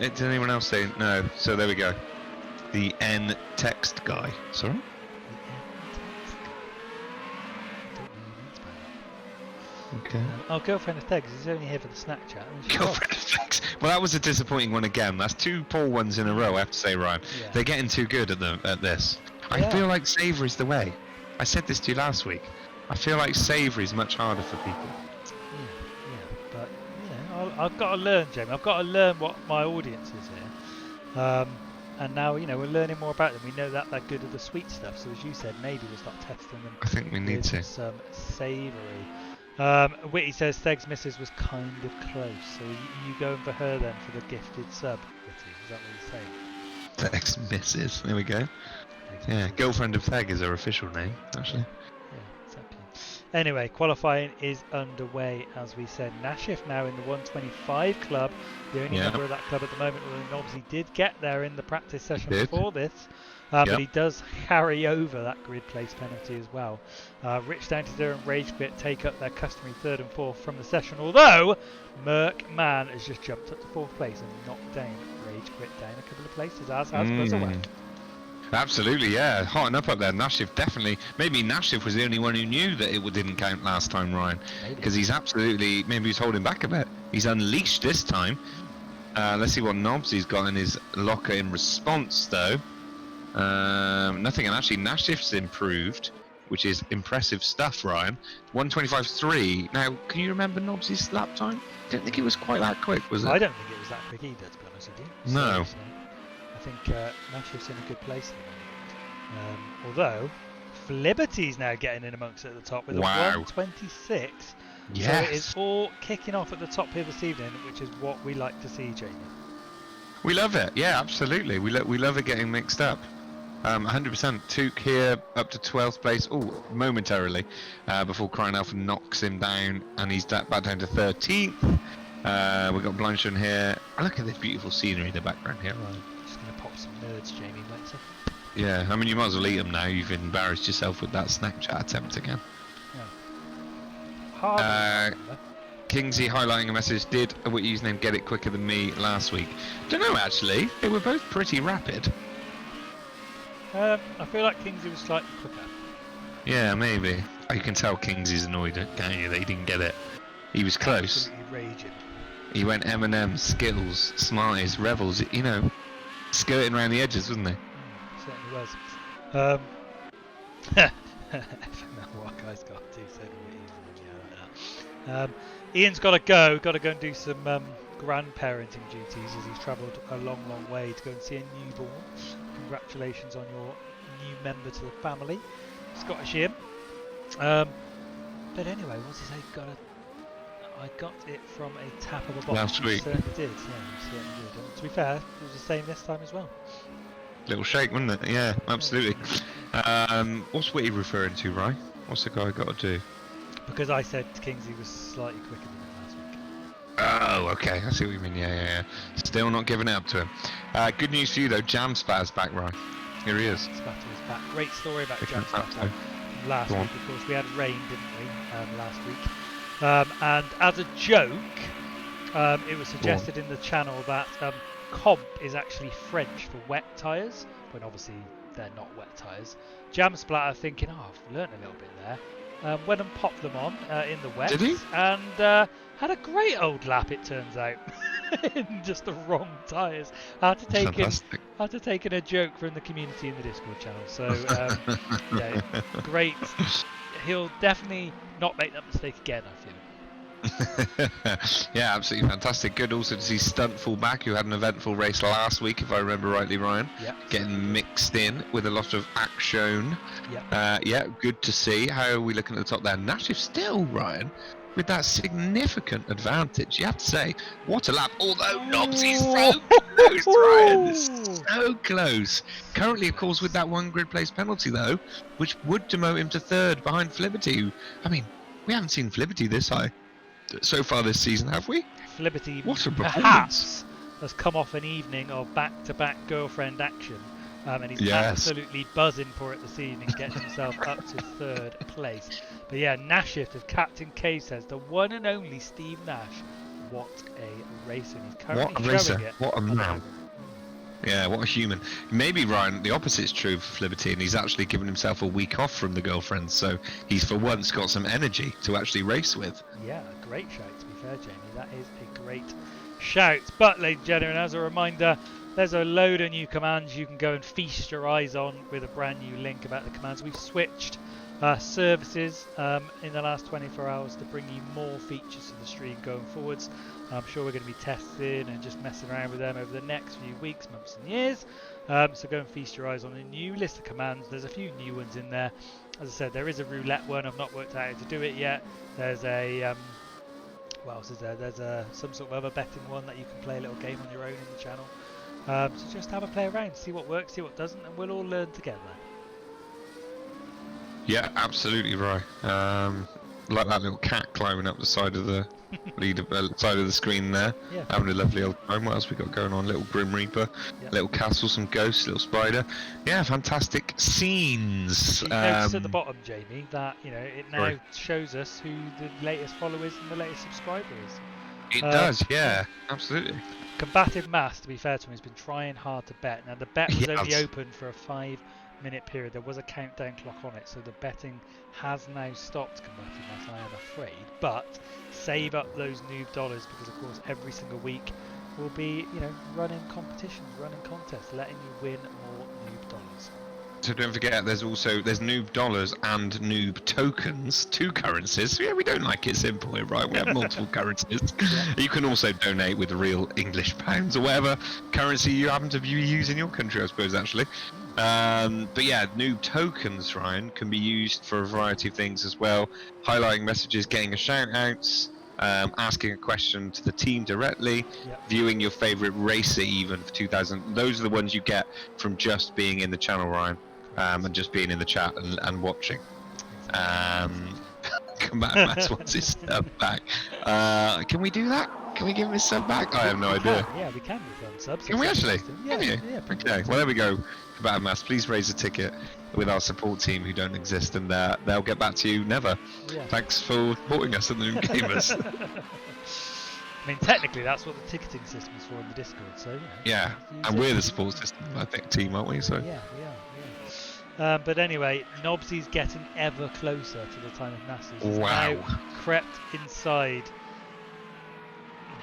D: Did anyone else say no? So there we go. The N text guy. Sorry? Okay.
A: Oh, girlfriend of Tegs. He's only here for the Snapchat.
D: Girlfriend of Tegs. Well, that was a disappointing one again. That's 2 poor ones in a row, I have to say, Ryan.
A: Yeah.
D: They're getting too good at this. I
A: Yeah.
D: feel like savoury's the way. I said this to you last week. I feel like savoury's much harder for people.
A: Yeah, but I've got to learn, Jamie. I've got to learn what my audience is here. And now, we're learning more about them. We know that they're good at the sweet stuff. So as you said, maybe we'll start testing them.
D: I think we need to.
A: Some savoury. Witty says Theg's missus was kind of close. So you going for her then for the gifted sub, Witty? Is that what you're saying?
D: Theg's missus. There we go. Yeah, girlfriend of Theg is her official name, actually.
A: Yeah, exactly. Anyway, qualifying is underway, as we said. Nashif now in the 125 club, the only member of that club at the moment, and obviously did get there in the practice session before this, but he does carry over that grid place penalty as well. Rich Down to Zero and Rage Quit take up their customary 3rd and 4th from the session, although Merc Man has just jumped up to 4th place and knocked down Rage Quit down a couple of places, as has Buzzaway.
D: Absolutely, yeah. Hotting up there. Nashif definitely. Maybe Nashif was the only one who knew that it didn't count last time, Ryan. Because he's absolutely. Maybe he's holding back a bit. He's unleashed this time. Let's see what knobs he's got in his locker in response, though. Nothing. And actually, Nashif's improved, which is impressive stuff, Ryan. 125.3. Now, can you remember Nobs' lap time? I don't think it was quite that quick, was it?
A: I don't think it was that quick either, to be honest with you.
D: No.
A: So, I think Nashif's in a good place at the moment. Although, Flibberty's now getting in amongst it at the top with a 126.
D: Yes.
A: So it is all kicking off at the top here this evening, which is what we like to see, Jamie.
D: We love it. Yeah, absolutely. We love it getting mixed up. 100%. Took here up to 12th place. Oh, momentarily. Before Crying Alpha knocks him down, and he's back down to 13th. We've got Blanchon here. Look at this beautiful scenery in the background here.
A: Right. Just going to pop some nerds, Jamie, later.
D: Yeah, I mean, you might as well eat them now. You've embarrassed yourself with that Snapchat attempt again.
A: Yeah.
D: Kingsy highlighting a message. Did a Witty username get it quicker than me last week? Don't know, actually. They were both pretty rapid.
A: I feel like Kingsley was slightly quicker.
D: Yeah, maybe. Oh, you can tell Kingsy's annoyed, can't you, that he didn't get it. He was close.
A: Absolutely raging.
D: He went M&M, Skittles, Smarties, Revels, skirting around the edges, wasn't he?
A: Certainly was. What guys got to said Ian's got to go and do some grandparenting duties as he's travelled a long way to go and see a newborn. Congratulations on your new member to the family, Scottish Ian. But anyway, what's he say? I got it from a tap of a box.
D: Last week.
A: Certainly did. Yeah, you certainly did. And to be fair, it was the same this time as well.
D: Little shake, wasn't it? Yeah, absolutely. What's Witty referring to, Ryan? What's the guy got to do?
A: Because I said Kingsley was slightly quicker than him last week.
D: Oh, okay. I see what you mean. Yeah. Still not giving it up to him. Good news for you, though. Jam Spaz back, Ryan. Here he is.
A: Spatter is back. Great story about Jam
D: Spatter.
A: Spatter. Last week, of course, we had rain, didn't we, last week? And as a joke, it was suggested in the channel that comp is actually French for wet tyres, when obviously they're not wet tyres. Jam Splatter thinking, I've learnt a little bit there. Went and popped them on in the wet.
D: Did he?
A: And had a great old lap, it turns out. In just the wrong tyres. I had to take in a joke from the community in the Discord channel. So, yeah, great. He'll definitely not make that mistake again, I feel.
D: Yeah, absolutely fantastic. Good also to see Stunt fullback, who had an eventful race last week, if I remember rightly, Ryan.
A: Yep.
D: Getting mixed in with a lot of action.
A: Yep.
D: Yeah, good to see. How are we looking at the top there? Nashif still, Ryan, with that significant advantage. You have to say, what a lap. Although Nobsy's so close, Ryan. So close. Currently, of course, with that one grid place penalty, though, which would demote him to third behind Fliberty, who, I mean, we haven't seen Fliberty this high so far this season, have we?
A: Fliberty
D: What a performance.
A: perhaps has come off an evening of back-to-back girlfriend action, and he's absolutely buzzing for it this evening, getting himself up to third place. But yeah, Nashif, as Captain K says, the one and only Steve Nash. What a racer! He's currently
D: What a racer!
A: showing it.
D: What a man! Yeah, what a human. Maybe, Ryan, the opposite's true for Fliberty, and he's actually given himself a week off from the girlfriend, so he's for once got some energy to actually race with.
A: Yeah, a great shout, to be fair, Jamie. That is a great shout. But, ladies and gentlemen, as a reminder, there's a load of new commands you can go and feast your eyes on with a brand new link about the commands. We've switched services in the last 24 hours to bring you more features to the stream going forwards. I'm sure we're going to be testing and just messing around with them over the next few weeks, months and years. So go and feast your eyes on a new list of commands. There's a few new ones in there. As I said, there is a roulette one. I've not worked out how to do it yet. There's a what else is there? There's some sort of other betting one that you can play a little game on your own in the channel. So just have a play around, see what works, see what doesn't, and we'll all learn together.
D: Yeah, absolutely right. Like that little cat climbing up the side of the side of the screen there,
A: Yeah.
D: having a lovely old time. What else we got going on? Little Grim Reaper,
A: Yep.
D: little castle, some ghosts, little spider. Yeah, fantastic scenes.
A: You notice at the bottom, Jamie, that it now
D: Sorry.
A: shows us who the latest follower is and the latest subscriber is.
D: It does, yeah, absolutely.
A: Combative Mass, to be fair to him, has been trying hard to bet. Now the bet was only
D: Yes.
A: open for a 5-minute period. There was a countdown clock on it, so the betting has now stopped. Combative Mass, I am afraid. But save up those noob dollars, because of course every single week we'll be running competitions, running contests, letting you win more noob dollars.
D: So don't forget, there's noob dollars and noob tokens, 2 currencies. Yeah, we don't like it simple here, right? We have multiple currencies. You can also donate with real English pounds or whatever currency you happen to be using in your country, I suppose, actually. But yeah, noob tokens, Ryan, can be used for a variety of things as well. Highlighting messages, getting a shout outs, asking a question to the team directly, viewing your favourite racer even for 2000. Those are the ones you get from just being in the channel, Ryan. And just being in the chat and watching. Combative Mass wants his sub back. Can we do that? Can we give him his sub back? I have no idea.
A: Yeah, we can refund subs.
D: Can we actually?
A: Yeah,
D: Can you?
A: yeah.
D: Okay, well there we go. Combative Mass, please raise a ticket with our support team who don't exist, and they'll get back to you never.
A: Yeah.
D: Thanks for supporting us at the NoobGamerz.
A: I mean, technically, that's what the ticketing system is for in the Discord. So
D: Yeah,
A: use
D: and
A: it.
D: we're the support system, I think, team, aren't we? So
A: Yeah, we are. But anyway, Nobsy's getting ever closer to the time of Nassus. He's
D: Wow.
A: now crept inside.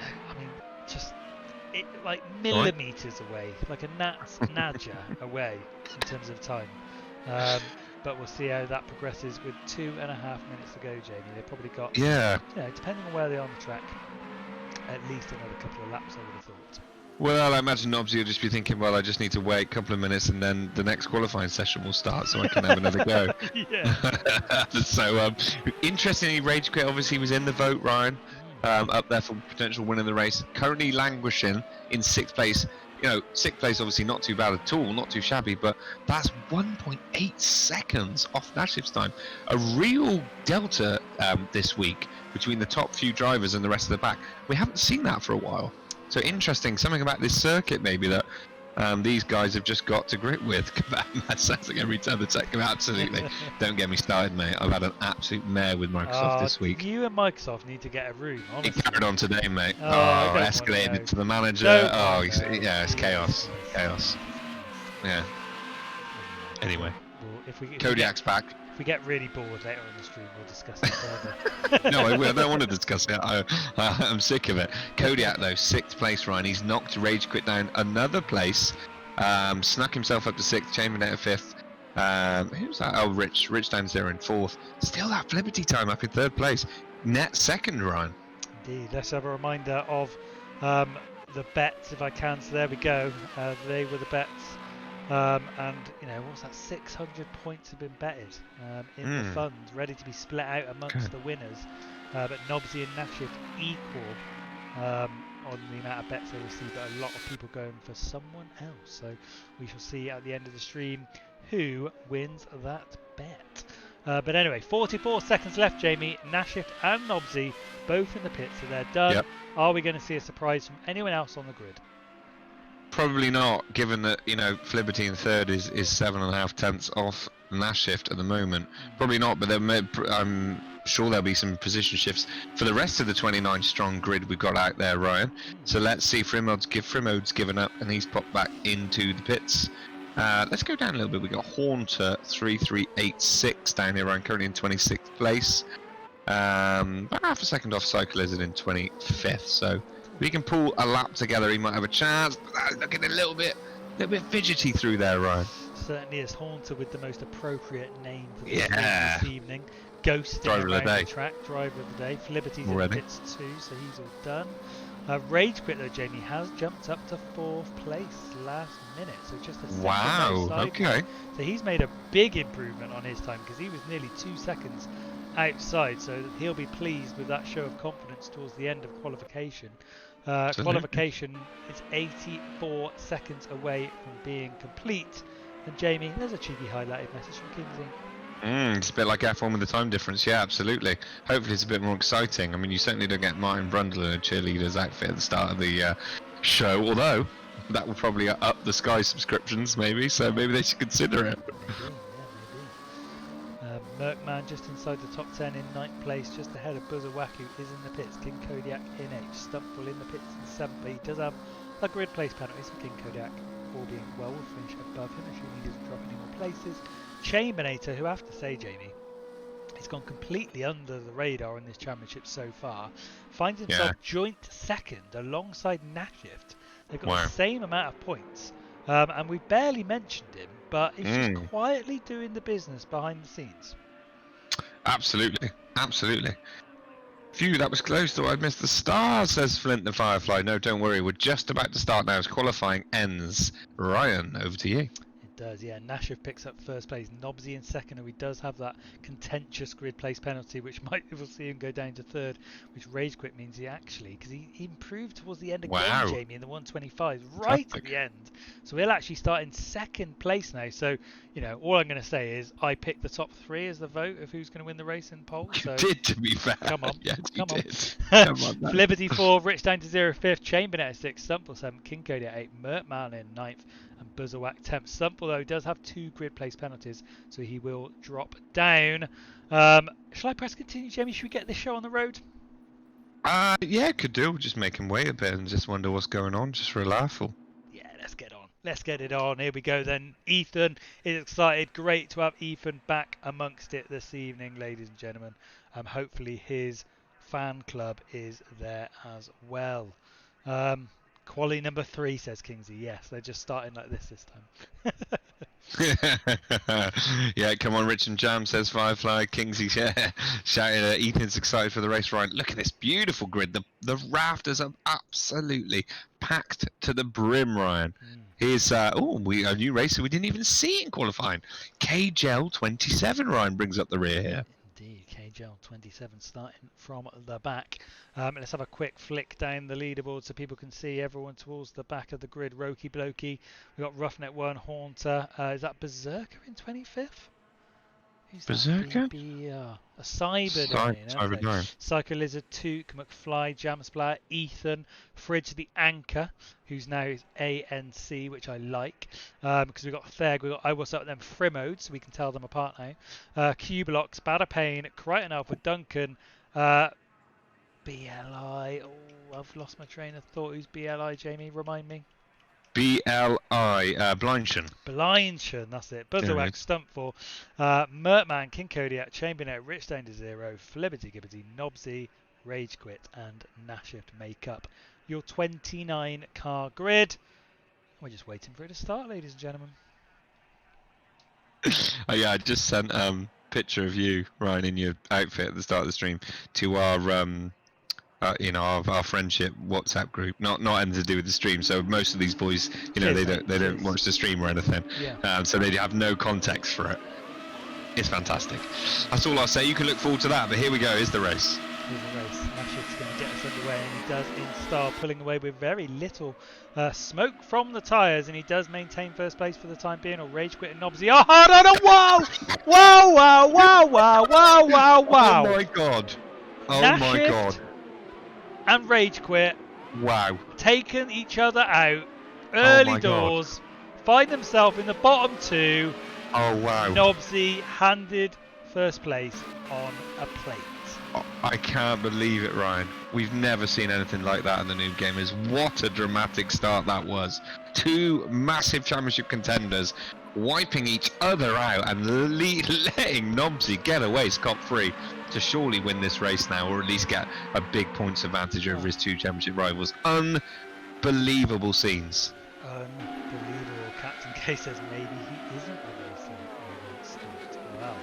A: I mean, just like millimeters away, like a gnat's nadger away in terms of time. But we'll see how that progresses with 2.5 minutes to go, Jamie. They've probably got, depending on where they are on the track, at least another couple of laps, I would have thought.
D: Well, I imagine Nobsy will just be thinking, well, I just need to wait a couple of minutes and then the next qualifying session will start so I can have another go.
A: Yeah.
D: So, interestingly, Rage Quit obviously was in the vote, Ryan, up there for potential win in the race. Currently languishing in 6th place. 6th place obviously not too bad at all, not too shabby, but that's 1.8 seconds off Nashif's time. A real delta this week between the top few drivers and the rest of the pack. We haven't seen that for a while. So interesting, something about this circuit maybe that these guys have just got to grip with. That sounds like every time the tech come out. Absolutely. Don't get me started, mate. I've had an absolute mare with Microsoft this week.
A: You and Microsoft need to get a room, honestly.
D: It carried on today, mate.
A: I don't
D: Escalated to the manager. Yeah, it's chaos. Chaos. Yeah. Anyway,
A: Well, if we
D: Kodiak's back.
A: If we get really bored later on the stream, we'll discuss it further.
D: No, I don't want to discuss it. I'm sick of it. Kodiak, though, 6th place, Ryan. He's knocked Rage Quit down another place. Snuck himself up to 6th, Chamberlain at 5th. Who's that? Oh, Rich. Rich down 0 in 4th. Still that Fliberty time up in 3rd place. Net 2nd, Ryan.
A: Indeed. Let's have a reminder of the bets, if I can. So there we go. They were the bets. And, you know, what's that? 600 points have been betted in the fund, ready to be split out amongst the winners. But Nobsy and Nashift equal on the amount of bets they received, but a lot of people going for someone else. So we shall see at the end of the stream who wins that bet. But anyway, 44 seconds left, Jamie. Nashift and Nobsy both in the pit, so they're done.
D: Yep.
A: Are we going to see a surprise from anyone else on the grid?
D: Probably not, given that, you know, Fliberty in third is 7.5 tenths off Nashift at the moment. Probably not, but I'm sure there'll be some position shifts for the rest of the 29 strong grid we've got out there, Ryan. So let's see. Frimode's given up and he's popped back into the pits. Let's go down a little bit. We got Haunter 3386 down here, Ryan, currently in 26th place. About half a second off Cycle Lizard in 25th. So if we can pull a lap together, he might have a chance. But that's looking a little bit fidgety through there, Ryan.
A: Certainly is Haunter with the most appropriate name for this,
D: Yeah.
A: this evening. Ghosting
D: Driver of the
A: around
D: day.
A: the track, driver of the day. Liberty's
D: Already.
A: in pits too, so he's all done. Rage Quit though, Jamie, has jumped up to 4th place last minute, so just a second
D: Wow,
A: outside.
D: okay.
A: So he's made a big improvement on his time because he was nearly 2 seconds outside, so he'll be pleased with that show of confidence towards the end of qualification. Qualification is 84 seconds away from being complete. And Jamie, there's a cheeky highlighted message from Kingsley.
D: It's a bit like F1 with the time difference, yeah, absolutely. Hopefully it's a bit more exciting. I mean, you certainly don't get Martin Brundle in a cheerleader's outfit at the start of the show, although that will probably up the Sky subscriptions, maybe, so maybe they should consider it.
A: Merkman just inside the top 10 in 9th place, just ahead of Buzawaku is in the pits. King Kodiak in 8th, Stumpful in the pits in 7th, but he does have a grid place penalties for King Kodiak. All being well, will finish above him, assuming he doesn't drop any more places. Chambernator, who I have to say, Jamie, he's gone completely under the radar in this championship so far, finds himself joint second alongside Nashift. They've got the same amount of points, and we barely mentioned him, but he's just quietly doing the business behind the scenes.
D: Absolutely, absolutely. Phew, that was close, though. I missed the stars, says Flint the Firefly. No, don't worry, we're just about to start now as qualifying ends. Ryan, over to you.
A: It does, yeah. Nashift picks up first place, Nobsy in second, and he does have that contentious grid place penalty, which we'll see him go down to third, which Rage Quit means he actually, because he improved towards the end again, Jamie, in the 125s, right at the end. So he'll actually start in second place now. So, you know, all I'm going to say is I picked the top 3 as the vote of who's going to win the race in poll. So
D: You did, to be fair.
A: come on,
D: Yes, you
A: come on.
D: did. Come on, man.
A: Liberty 4, Rich down to 0, 5th, Chambernet at 6th, Stumple 7, King Cody at 8, Mertman in 9th, and Buzzawak 10th. Stumple, though, does have 2 grid place penalties, so he will drop down. Shall I press continue, Jamie? Should we get this show on the road?
D: Yeah, could do. Just make him wait a bit and just wonder what's going on, just for a laugh.
A: Yeah, let's get on. Let's get it on. Here we go then. Ethan is excited. Great to have Ethan back amongst it this evening, ladies and gentlemen. Hopefully his fan club is there as well. Quali number 3, says Kingsley. Yes, they're just starting like this time.
D: Yeah, come on, Rich and Jam, says Firefly. Kingsley, yeah, shouting at Ethan's excited for the race. Right, look at this beautiful grid. The rafters are absolutely packed to the brim, Ryan. Here's a new racer we didn't even see in qualifying. KGel 27, Ryan brings up the rear here.
A: Indeed, KGel 27 starting from the back. Let's have a quick flick down the leaderboard so people can see everyone towards the back of the grid. Roki Blokey, we've got Roughneck 1, Haunter. Is that Berserker in 25th? Who's
D: Berserker?
A: A Cyber Psycho Lizard 2, McFly, Jamsplat, Ethan, Fridge the Anchor, who's now is ANC, which I like, because we've got Theg, we've got I What's Up with them Frimode, so we can tell them apart now. Cubelocks, Badapane, Crichton Alpha, Duncan, BLI. Oh, I've lost my train of thought. Who's BLI, Jamie? Remind me.
D: BLI, Blindshan.
A: Blindshan, that's it. Buzzerwag, Stumpful, Mertman, King Kodiak, Chambernet, Rich down to 0, Flibbity Gibbity, Nobsy, Rage Quit, and Nashift make up your 29 car grid. We're just waiting for it to start, ladies and gentlemen.
D: Oh yeah, I just sent picture of you, Ryan, in your outfit at the start of the stream to our you know, of our friendship WhatsApp group. Not anything to do with the stream. So most of these boys, you know,
A: Cheers,
D: they don't
A: cheers.
D: watch the stream or anything.
A: Yeah.
D: So they have no context for it. It's fantastic. That's all I'll say. You can look forward to that. But here we go. Here's the race.
A: Here's the race. Nashid's going to get us underway, and he does in style, pulling away with very little smoke from the tyres, and he does maintain first place for the time being. Or Rage Quit and Nobsy. Oh, no, wow! Wow, wow, wow, wow, wow, wow, wow.
D: Oh my god. Oh
A: Nashid
D: my god.
A: and Rage Quit
D: Wow.
A: taken each other out early
D: my God.
A: doors, find themselves in the bottom two.
D: Oh wow.
A: Nobsy handed first place on a plate.
D: I can't believe it, Ryan. We've never seen anything like that in the NoobGamerz. What a dramatic start that was. Two massive championship contenders wiping each other out and letting Nobsy get away scot-free to surely win this race now, or at least get a big points advantage over his two championship rivals. Unbelievable scenes.
A: Unbelievable. Captain K says maybe he isn't a racer. He won't start. Wow.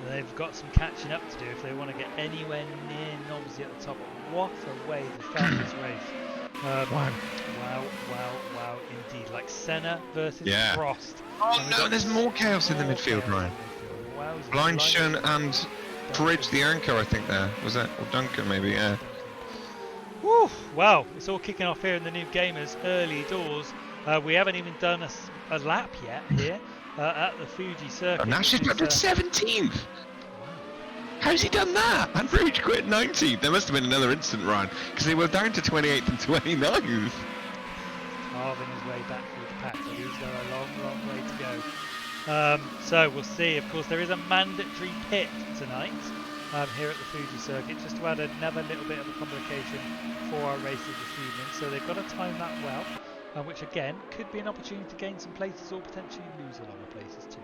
A: They've got some catching up to do if they want to get anywhere near Nobsy at the top. What a way to start this race.
D: Wow.
A: Wow, indeed. Like Senna versus
D: Yeah.
A: Frost.
D: Oh
A: And we've
D: no,
A: got
D: there's more chaos in the
A: more
D: midfield,
A: chaos
D: Ryan.
A: in the midfield. Wowzers.
D: Blindshun and Bridge the anchor, I think there. Was that? Or Duncan maybe, yeah.
A: Woo! Wow, it's all kicking off here in the NoobGamerz early doors. We haven't even done a lap yet here at the Fuji circuit.
D: And Nash is
A: which
D: up to 17th. How's he done that? And Rage Quit 19th. There must have been another instant, Ryan, because they were down to 28th and 29th.
A: Carving his way back through the pack, but he's got a long way to go. So we'll see. Of course, there is a mandatory pit tonight here at the Fuji circuit, just to add another little bit of a complication for our races this evening. So they've got to time that well, which again could be an opportunity to gain some places or potentially lose a lot of places too.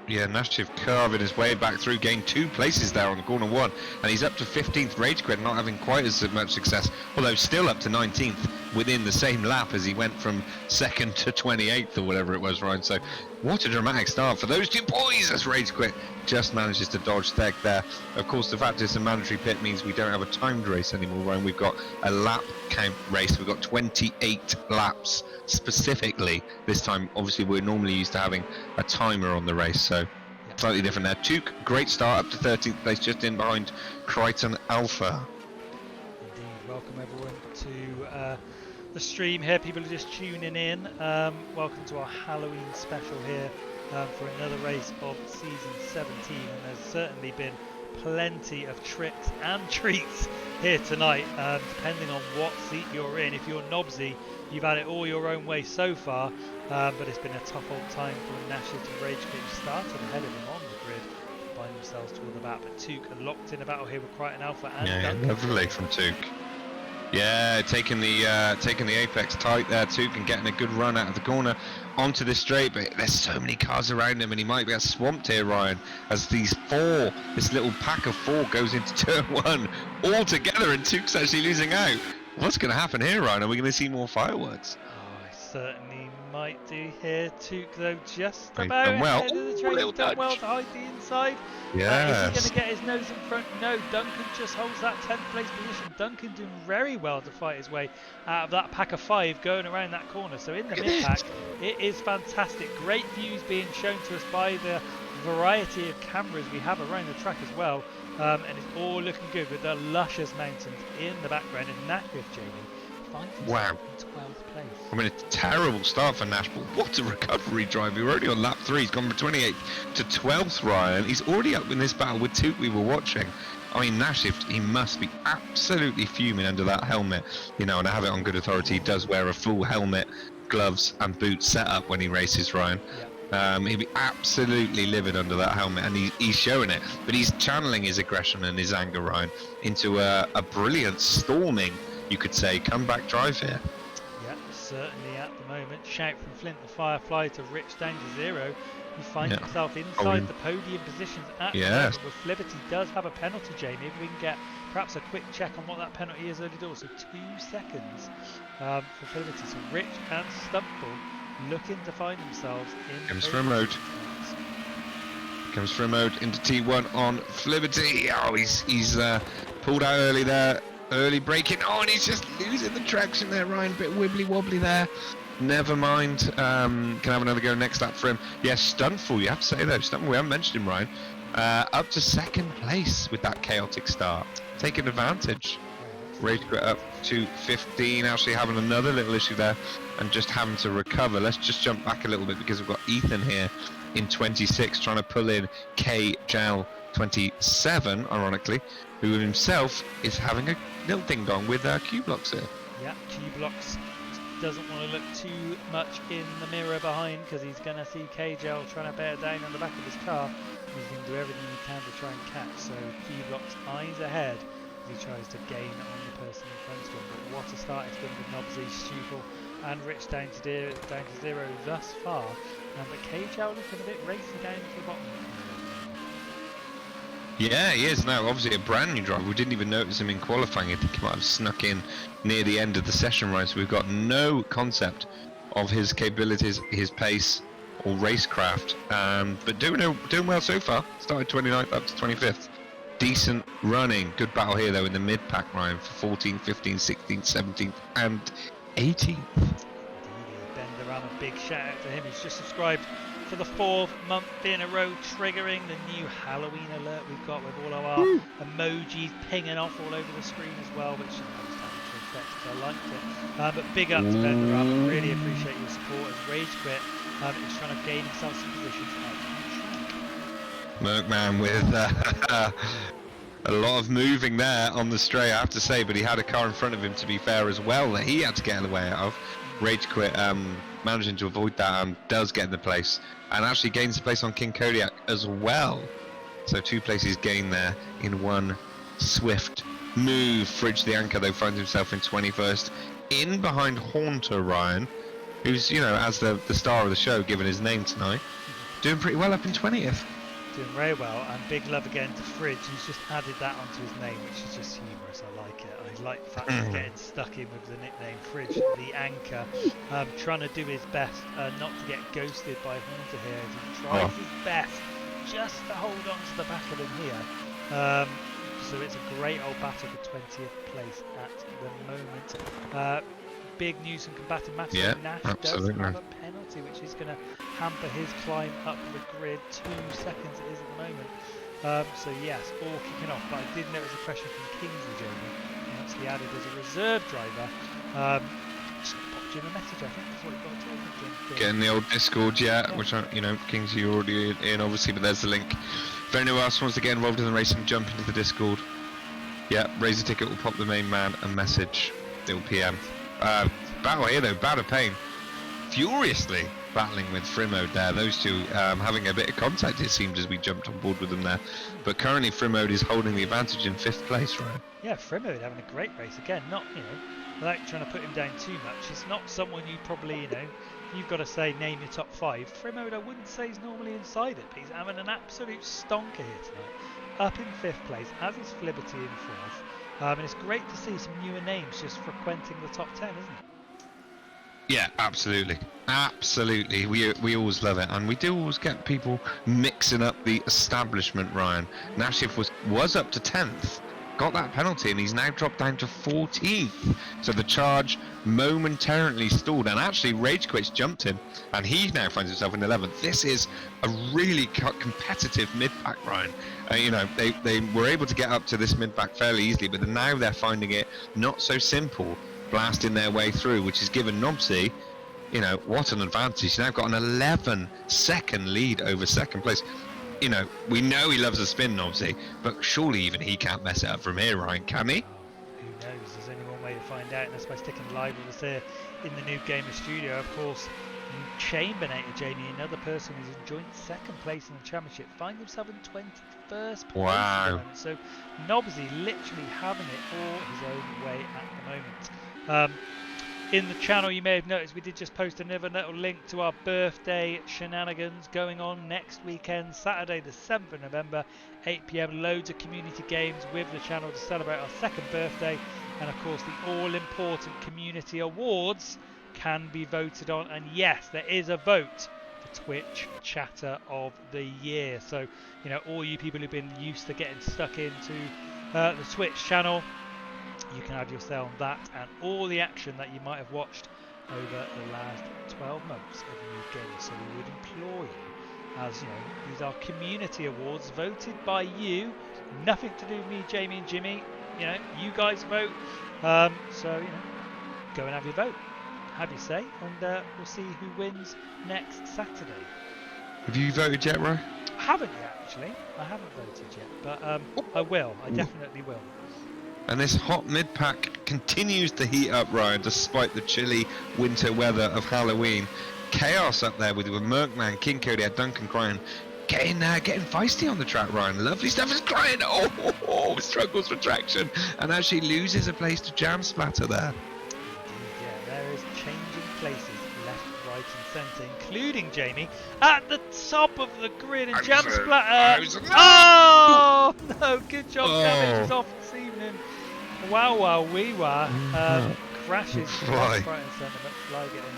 D: Yeah, Nashtiv carving his way back through, gained 2 places there on the corner 1, and he's up to 15th. Rage Quit not having quite as much success, although still up to 19th within the same lap as he went from 2nd to 28th or whatever it was, Ryan. So what a dramatic start for those two boys as Rage Quit just manages to dodge tech there. Of course, the fact it's a mandatory pit means we don't have a timed race anymore, Ryan. We've got a lap count race. We've got 28 laps specifically this time. Obviously, we're normally used to having a timer on the race, so slightly different there. Tuke, great start up to 13th place, just in behind Crichton Alpha.
A: Indeed, welcome everyone to the stream here. People are just tuning in. Welcome to our Halloween special here for another race of season 17, and there's certainly been plenty of tricks and treats here tonight, depending on what seat you're in. If you're Nobsy, you've had it all your own way so far, but it's been a tough old time for Nashid and Rage Quit, who started ahead of him on the grid, find themselves toward the back. But Tuke are locked in a battle here with Crichton Alpha and Duncan.
D: Lovely from Tuke. Yeah, taking the apex tight there, Tuke, and getting a good run out of the corner onto this straight, but there's so many cars around him and he might get swamped here, Ryan, as this little pack of 4 goes into turn 1 all together, and Tuke's actually losing out. What's going to happen here, Ryan? Are we going to see more fireworks?
A: Oh, I certainly might do here. Tuke, though, just
D: He's
A: about
D: done well.
A: ahead of the
D: Ooh,
A: train.
D: little
A: Done well
D: touch.
A: to hide the inside.
D: Yes.
A: Is he going to get his nose in front? No, Duncan just holds that 10th place position. Duncan doing very well to fight his way out of that pack of 5 going around that corner. So in the mid-pack, it is fantastic. Great views being shown to us by the variety of cameras we have around the track as well. And it's all looking good with the luscious mountains in the background. And Nashville, Jamie, finds himself
D: Wow.
A: in 12th place.
D: I mean, a terrible start for Nash, but what a recovery drive. We were already on lap 3. He's gone from 28th to 12th, Ryan. He's already up in this battle with Tuke we were watching. I mean, Nash, he must be absolutely fuming under that helmet. You know, and I have it on good authority, he does wear a full helmet, gloves and boots setup when he races, Ryan.
A: Yeah.
D: He'd be absolutely livid under that helmet, and he's showing it. But he's channeling his aggression and his anger, Ryan, into a brilliant storming, you could say, comeback drive here.
A: Yeah, certainly at the moment. Shout from Flint the Firefly to Rich down to 0. He finds himself inside the podium positions at the moment. With Liberty does have a penalty, Jamie. If we can get perhaps a quick check on what that penalty is early doors. So 2 seconds for Liberty. So Rich and Stumpful looking to find themselves in.
D: Comes for a mode. Comes for a mode into T1 on Liberty. Oh, he's pulled out early there. early braking. Oh, and he's just losing the traction there, Ryan. Bit wibbly wobbly there. Never mind. Can have another go next lap for him. Yes, Stuntful, you have to say though. Stuntful, we haven't mentioned him, Ryan. Up to second place with that chaotic start. Taking advantage. Rage Quit up to 15, actually having another little issue there and just having to recover. Let's just jump back a little bit because we've got Ethan here in 26 trying to pull in K-Jal 27, ironically, who himself is having a little ding-dong with Q-Blocks here.
A: Yeah, Q-Blocks doesn't want to look too much in the mirror behind because he's going to see K-Gel trying to bear down on the back of his car. He's going to do everything he can to try and catch, so Q-Blocks eyes ahead as he tries to gain on the person in front of him. But what a start it's been with Nobsy, Stufel and Rich down to zero thus far. But K-Gel looking a bit racy down to the bottom.
D: Yeah, he is now. Obviously, a brand new driver. We didn't even notice him in qualifying. I think he might have snuck in near the end of the session, right? So we've got no concept of his capabilities, his pace, or racecraft. But doing well so far. Started 29th up to 25th. Decent running. Good battle here, though, in the mid-pack, Ryan, for 14th, 15th, 16th, 17th, and 18th.
A: Bender Ram, a big shout out to him. He's just subscribed for the 4th month in a row, triggering the new Halloween alert we've got with all of our emojis pinging off all over the screen as well, which I was having to effect because I liked it. But big up to Bender Ram, really appreciate your support as Rage Quit is trying to gain himself some positions out on track.
D: Merkman with a lot of moving there on the straight, I have to say, but he had a car in front of him, to be fair, as well, that he had to get in the way out of. Rage Quit managing to avoid that and does get in the place, and actually gains the place on King Kodiak as well. So 2 places gained there in one swift move. Fridge the Anchor, though, finds himself in 21st, in behind Haunter, Ryan, who's, you know, as the star of the show, given his name tonight, doing pretty well up in 20th.
A: Doing very well, and big love again to Fridge, who's just added that onto his name, which is just humorous. I like it. I like the fact he's getting stuck in with the nickname Fridge, the Anchor, trying to do his best not to get ghosted by Haunter here as he tries his best just to hold on to the back of him here. So it's a great old battle for 20th place at the moment. Big news from Combative Max.
D: Yeah,
A: Nash
D: absolutely.
A: does have a penalty, which is going to hamper his climb up the grid. 2 seconds it is at the moment. So yes, all kicking off. But I did notice a question from Kingsley, Jamie. He actually added as a reserve driver. Just popped you in a message. I think that's what he got to
D: Getting the old Discord, yeah, which you know, Kingsley, you're already in, obviously, but there's the link. If anyone else wants to get involved in the racing, jump into the Discord. Yeah, raise a ticket, will pop the main man a message. It'll PM. Battle here though, Bad of Pain furiously battling with Frimode there. Those two having a bit of contact, it seems, as we jumped on board with them there. But currently Frimode is holding the advantage in 5th place, right?
A: Yeah, Frimode having a great race again. Not, you know, without trying to put him down too much. It's not someone you probably, you know, you've got to say name your top 5. Frimode, I wouldn't say he's normally inside it, but he's having an absolute stonker here tonight. Up in 5th place, as is Flibberty in 4th. And it's great to see some newer names just frequenting the top 10, isn't it?
D: Yeah, absolutely. Absolutely. We always love it. And we do always get people mixing up the establishment, Ryan. Nashif was up to 10th, got that penalty, and he's now dropped down to 14th. So the charge momentarily stalled, and actually Rage Quit's jumped him, and he now finds himself in 11th. This is a really competitive mid-pack, Ryan. You know, they were able to get up to this mid-pack fairly easily, but now they're finding it not so simple, blasting their way through, which has given Nobsy, you know, what an advantage. He's now got an 11-second lead over 2nd place. You know, we know he loves a spin, Nobsy, but surely even he can't mess it up from here, Ryan, can he?
A: Who knows? There's only one way to find out, and that's by sticking live with us here in the NoobGamerz studio. Of course, Chambernator Jamie, another person who's in joint 2nd place in the championship, finds himself in 21st place.
D: Wow.
A: So Nobsy literally having it all his own way at the moment. In the channel, you may have noticed we did just post another little link to our birthday shenanigans going on next weekend, Saturday the 7th of November, 8 PM. Loads of community games with the channel to celebrate our 2nd birthday, and of course the all-important community awards can be voted on. And yes, there is a vote for Twitch Chatter of the Year. So, you know, all you people who've been used to getting stuck into the Twitch channel, you can have your say on that and all the action that you might have watched over the last 12 months of NoobGamerz. So we would implore you, as you know, these are community awards voted by you. Nothing to do with me, Jamie and Jimmy. You know, you guys vote. So you know, go and have your vote, have your say, and we'll see who wins next Saturday.
D: Have you voted yet, Ro?
A: I haven't yet, actually. I haven't voted yet, but I will. I definitely will.
D: And this hot mid-pack continues to heat up, Ryan, despite the chilly winter weather of Halloween. Chaos up there with Merkman, King Cody, Duncan crying, getting feisty on the track, Ryan. Lovely stuff is crying. Oh, struggles for traction, and actually loses a place to jam splatter there.
A: Indeed, yeah, there is changing places left, right, and centre, including Jamie at the top of the grid and jam splatter. Oh no! Good job, Cabbage is off this evening. Wow, we were crashes right and centre, but Fly getting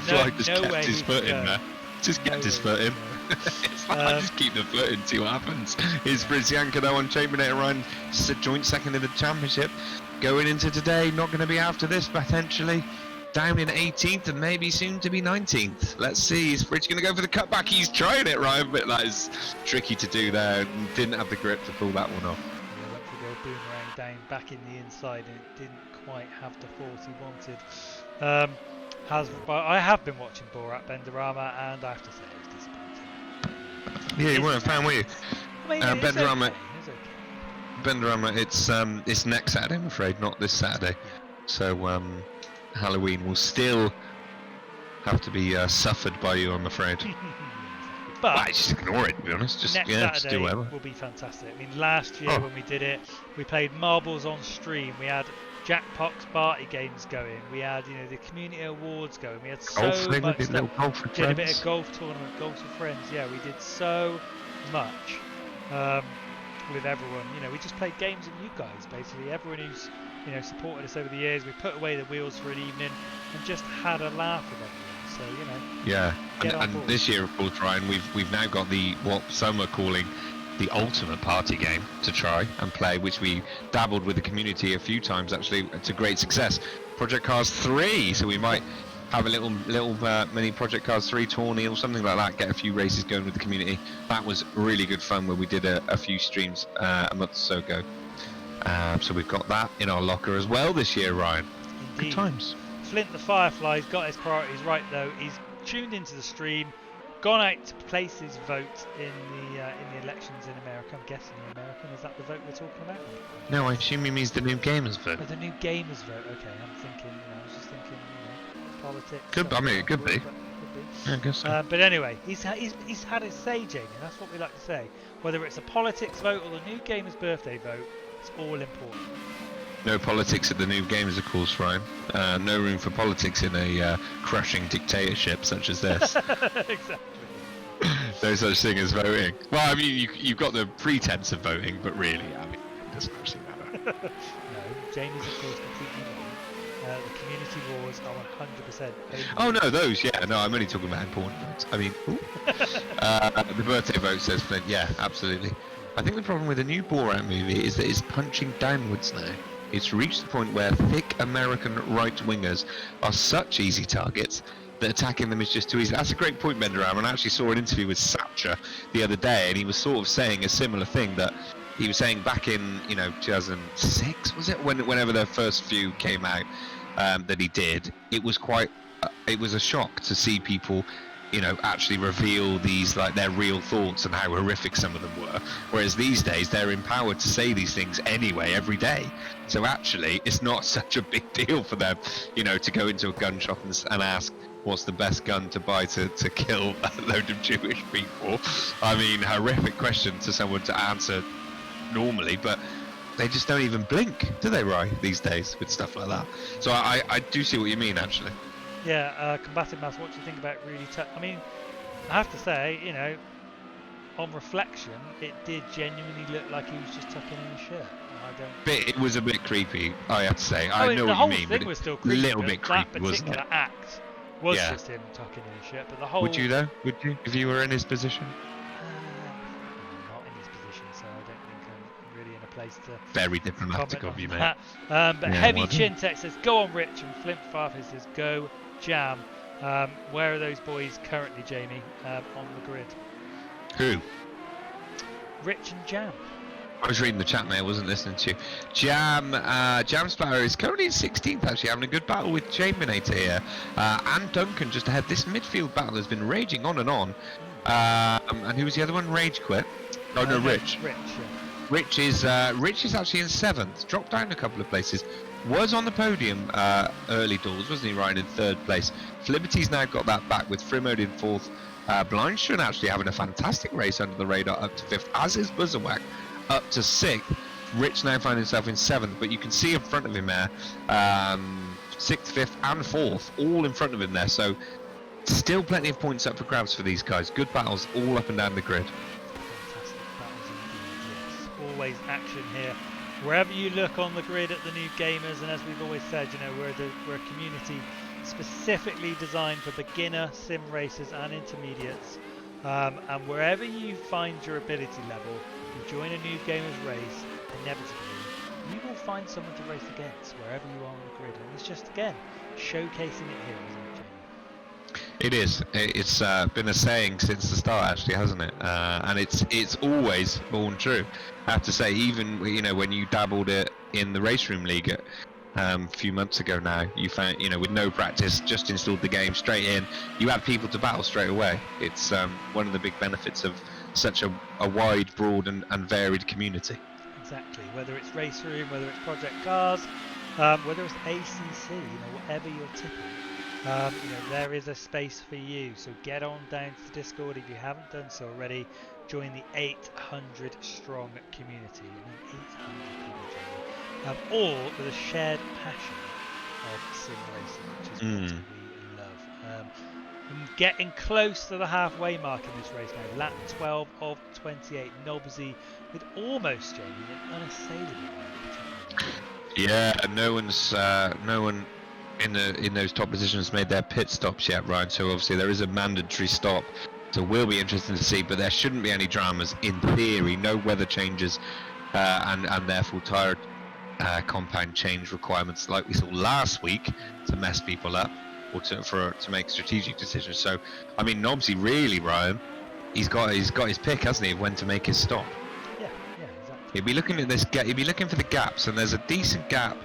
D: Fly just kept his foot in there. Just kept his foot in. It's like, just keep the foot in, see what happens. Here's Brizzianka though on Chamberlain Ryan, joint second in the championship. Going into today, not going to be after this potentially. Down in 18th and maybe soon to be 19th. Let's see, is Fridge going to go for the cutback? He's trying it, Ryan, but that is tricky to do there. Didn't have the grip to pull that one off.
A: Yeah, went for the old boomerang down back in the inside and it didn't quite have the force he wanted. I have been watching Borat Benderama and I have to say it was disappointing.
D: Yeah, you weren't a fan, were you?
A: I mean,
D: Benderama,
A: it's okay.
D: Benderama, it's next Saturday, I'm afraid, not this Saturday. So Halloween will still have to be suffered by you, I'm afraid.
A: But
D: just ignore it, to be honest. Just
A: next
D: just
A: Saturday
D: do whatever.
A: will be fantastic. I mean, last year when we did it, we played marbles on stream. We had Jackpox party games going. We had, you know, the community awards going. We had so much stuff. Did a bit of golf tournament, golf with friends. Yeah, we did so much with everyone. You know, we just played games with you guys basically. Everyone who's, you know, supported us over the years. We put away the wheels for an evening and just had a laugh with everyone. So, you know.
D: Yeah, and this year, of course, Ryan, we've now got what some are calling the ultimate party game to try and play, which we dabbled with the community a few times actually to great success. Project Cars 3, so we might have a little mini Project Cars 3 tourney or something like that, get a few races going with the community. That was really good fun where we did a few streams a month or so ago. So we've got that in our locker as well this year, Ryan.
A: Indeed.
D: Good times.
A: Flint the Firefly's got his priorities right though. He's tuned into the stream, gone out to place his vote in the elections in America. I'm guessing you're American. Is that the vote we're talking about?
D: No, I assume he means the NoobGamerz vote.
A: Oh, the NoobGamerz vote. Okay, I'm thinking. You know, I was just thinking. You know, politics.
D: I mean, it could be. Yeah, I guess so.
A: But anyway, he's had his say, Jamie. That's what we like to say. Whether it's a politics vote or the NoobGamerz birthday vote, it's all important.
D: No politics at the NoobGamerz, of course, Ryan. No room for politics in a crushing dictatorship such as this.
A: Exactly.
D: No such thing as voting. Well, I mean, you've got the pretense of voting, but really, I mean, it doesn't actually matter.
A: No, Jamie's of course completely wrong. The community wars are 100%.
D: Oh no, those, yeah. No, I'm only talking about important votes. I mean, the birthday vote says Flint. Yeah, absolutely. I think the problem with the new Borat movie is that it's punching downwards now. It's reached the point where thick American right-wingers are such easy targets that attacking them is just too easy. That's a great point, Benderam. And I actually saw an interview with Satcher the other day, and he was sort of saying a similar thing that he was saying back in, 2006, was it? Whenever the first few came out that he did, it was it was a shock to see people actually reveal these, like, their real thoughts and how horrific some of them were. Whereas these days, they're empowered to say these things anyway, every day. So actually, it's not such a big deal for them, to go into a gun shop and ask, what's the best gun to buy to kill a load of Jewish people? I mean, horrific question to someone to answer normally, but they just don't even blink, do they, Rye, these days with stuff like that? So I do see what you mean, actually.
A: Yeah, Combative Mass, what do you think about really I mean, I have to say, on reflection, it did genuinely look like he was just tucking in his shirt.
D: It was a bit creepy, I have to say. I know
A: the
D: what
A: whole
D: you mean,
A: thing
D: but
A: was still creepy.
D: A little bit creepy, wasn't it?
A: That particular act was just him tucking in his shirt, but the whole...
D: Would you, though? Would you, if you were in his position?
A: I'm not in his position, so I don't think I'm really in a place to
D: Very diplomatic
A: comment
D: of you,
A: on
D: mate.
A: that. But
D: Yeah,
A: Heavy
D: well done.
A: Chintex says, go on, Rich, and Flint Farfis says, go Jam. Where are those boys currently, Jamie, on the grid?
D: Who?
A: Rich and Jam.
D: I was reading the chat, mate. I wasn't listening to you. Jam Splatter is currently in 16th, actually, having a good battle with Chambernator here. And Duncan just ahead. This midfield battle has been raging on and on. And who was the other one? Rage quit. Oh, no, Rich.
A: Rich, yeah.
D: Rich is actually in 7th. Dropped down a couple of places. Was on the podium early doors, wasn't he, Ryan, in 3rd place. Liberty's now got that back with Frimode in 4th. Blindstone actually having a fantastic race under the radar up to 5th, as is Buzzerwack up to 6th. Rich now finds himself in 7th, but you can see in front of him there 6th, 5th and 4th, all in front of him there. So still plenty of points up for grabs for these guys. Good battles all up and down the grid.
A: Fantastic battles indeed, yes. Always action here. Wherever you look on the grid at the NoobGamerz, and as we've always said, you know, we're a community specifically designed for beginner sim racers and intermediates. And wherever you find your ability level, you join a NoobGamerz race, inevitably, you will find someone to race against wherever you are on the grid. And it's just, again, showcasing it here, isn't it, Jamie?
D: It is. It's been a saying since the start, actually, hasn't it? And it's always borne true. I have to say, even when you dabbled it in the Race Room League a few months ago now, you found with no practice, just installed the game straight in. You had people to battle straight away. It's one of the big benefits of such a wide, broad, and varied community.
A: Exactly. Whether it's Race Room, whether it's Project Cars, whether it's ACC, whatever you're tipping. There is a space for you, so get on down to the Discord if you haven't done so already. Join the 800 strong community, 800 people, all with a shared passion of sim racing, which is what we love. I'm getting close to the halfway mark in this race now. Lap 12 of 28, Nobsy with almost, Jamie, an unassailable one.
D: Yeah, no one in those top positions made their pit stops yet, Ryan. So obviously there is a mandatory stop. So we'll be interesting to see, but there shouldn't be any dramas in theory. No weather changes, and therefore tyre compound change requirements like we saw last week to mess people up or to make strategic decisions. So I mean, Nobsy really, Ryan, he's got his pick, hasn't he, of when to make his stop.
A: Yeah, exactly.
D: He'll be looking at this. He'll be looking for the gaps, and there's a decent gap.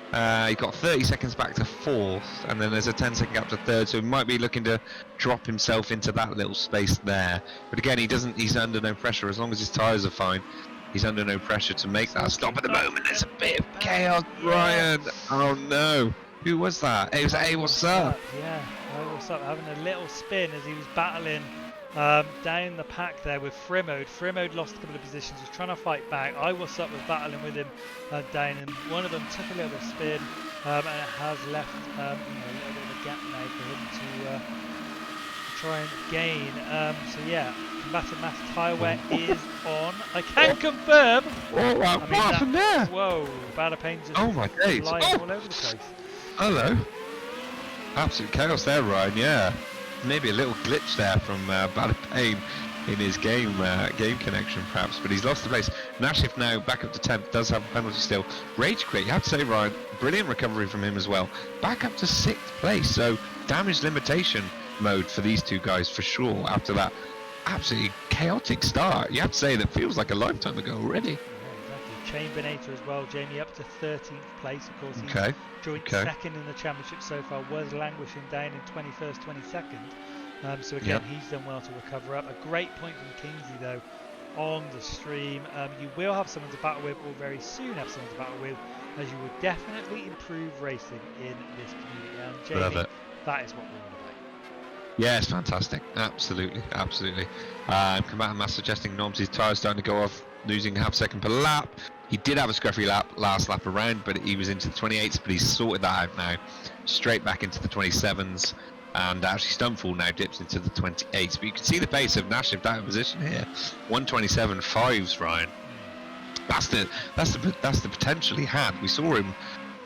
D: He got 30 seconds back to 4th, and then there's a 10-second gap to 3rd, so he might be looking to drop himself into that little space there. But again, he's under no pressure. As long as his tyres are fine, he's under no pressure to make that stop. At the moment, there's a bit of chaos, Ryan. Oh no, who was that? It was what's up?
A: Yeah, what's up? Having a little spin as he was battling down the pack there with Frimode. Frimode lost a couple of positions, was trying to fight back. What's up was battling with him down, and one of them took a little bit of spin, and it has left a little bit of a gap now for him to try and gain. So yeah, Combatant Mass tyre wear is on. I can confirm.
D: Oh, what happened there?
A: Whoa, Bada Pain just
D: my days!
A: flying all over the place.
D: Hello. Absolute chaos there, Ryan. Yeah. Maybe a little glitch there from Bada Pain in his game connection, perhaps, but he's lost the place. Nashif now back up to 10th, does have a penalty still. Rage quit, you have to say, Ryan, brilliant recovery from him as well. Back up to 6th place, so damage limitation mode for these two guys for sure after that absolutely chaotic start. You have to say that feels like a lifetime ago already.
A: Yeah, exactly. Chambernator as well, Jamie, up to 13th place. Of course, he's joint second in the championship so far, was languishing down in 21st, 22nd. So again, he's done well to recover up. A great point from Kingsley though on the stream. You will have someone to battle with, or very soon have someone to battle with, as you will definitely improve racing in this community. And Jamie,
D: love it.
A: That is what we're all about.
D: Yeah, it's fantastic. Absolutely. Combatant Mass suggesting Nobsy's tyres starting to go off, losing half second per lap. He did have a scruffy last lap around, but he was into the 28s, but he's sorted that out now. Straight back into the 27s, and actually Stuntfall now dips into the 28s. But you can see the pace of Nashif down in position here. 127.5s, Ryan. That's the potential he had. We saw him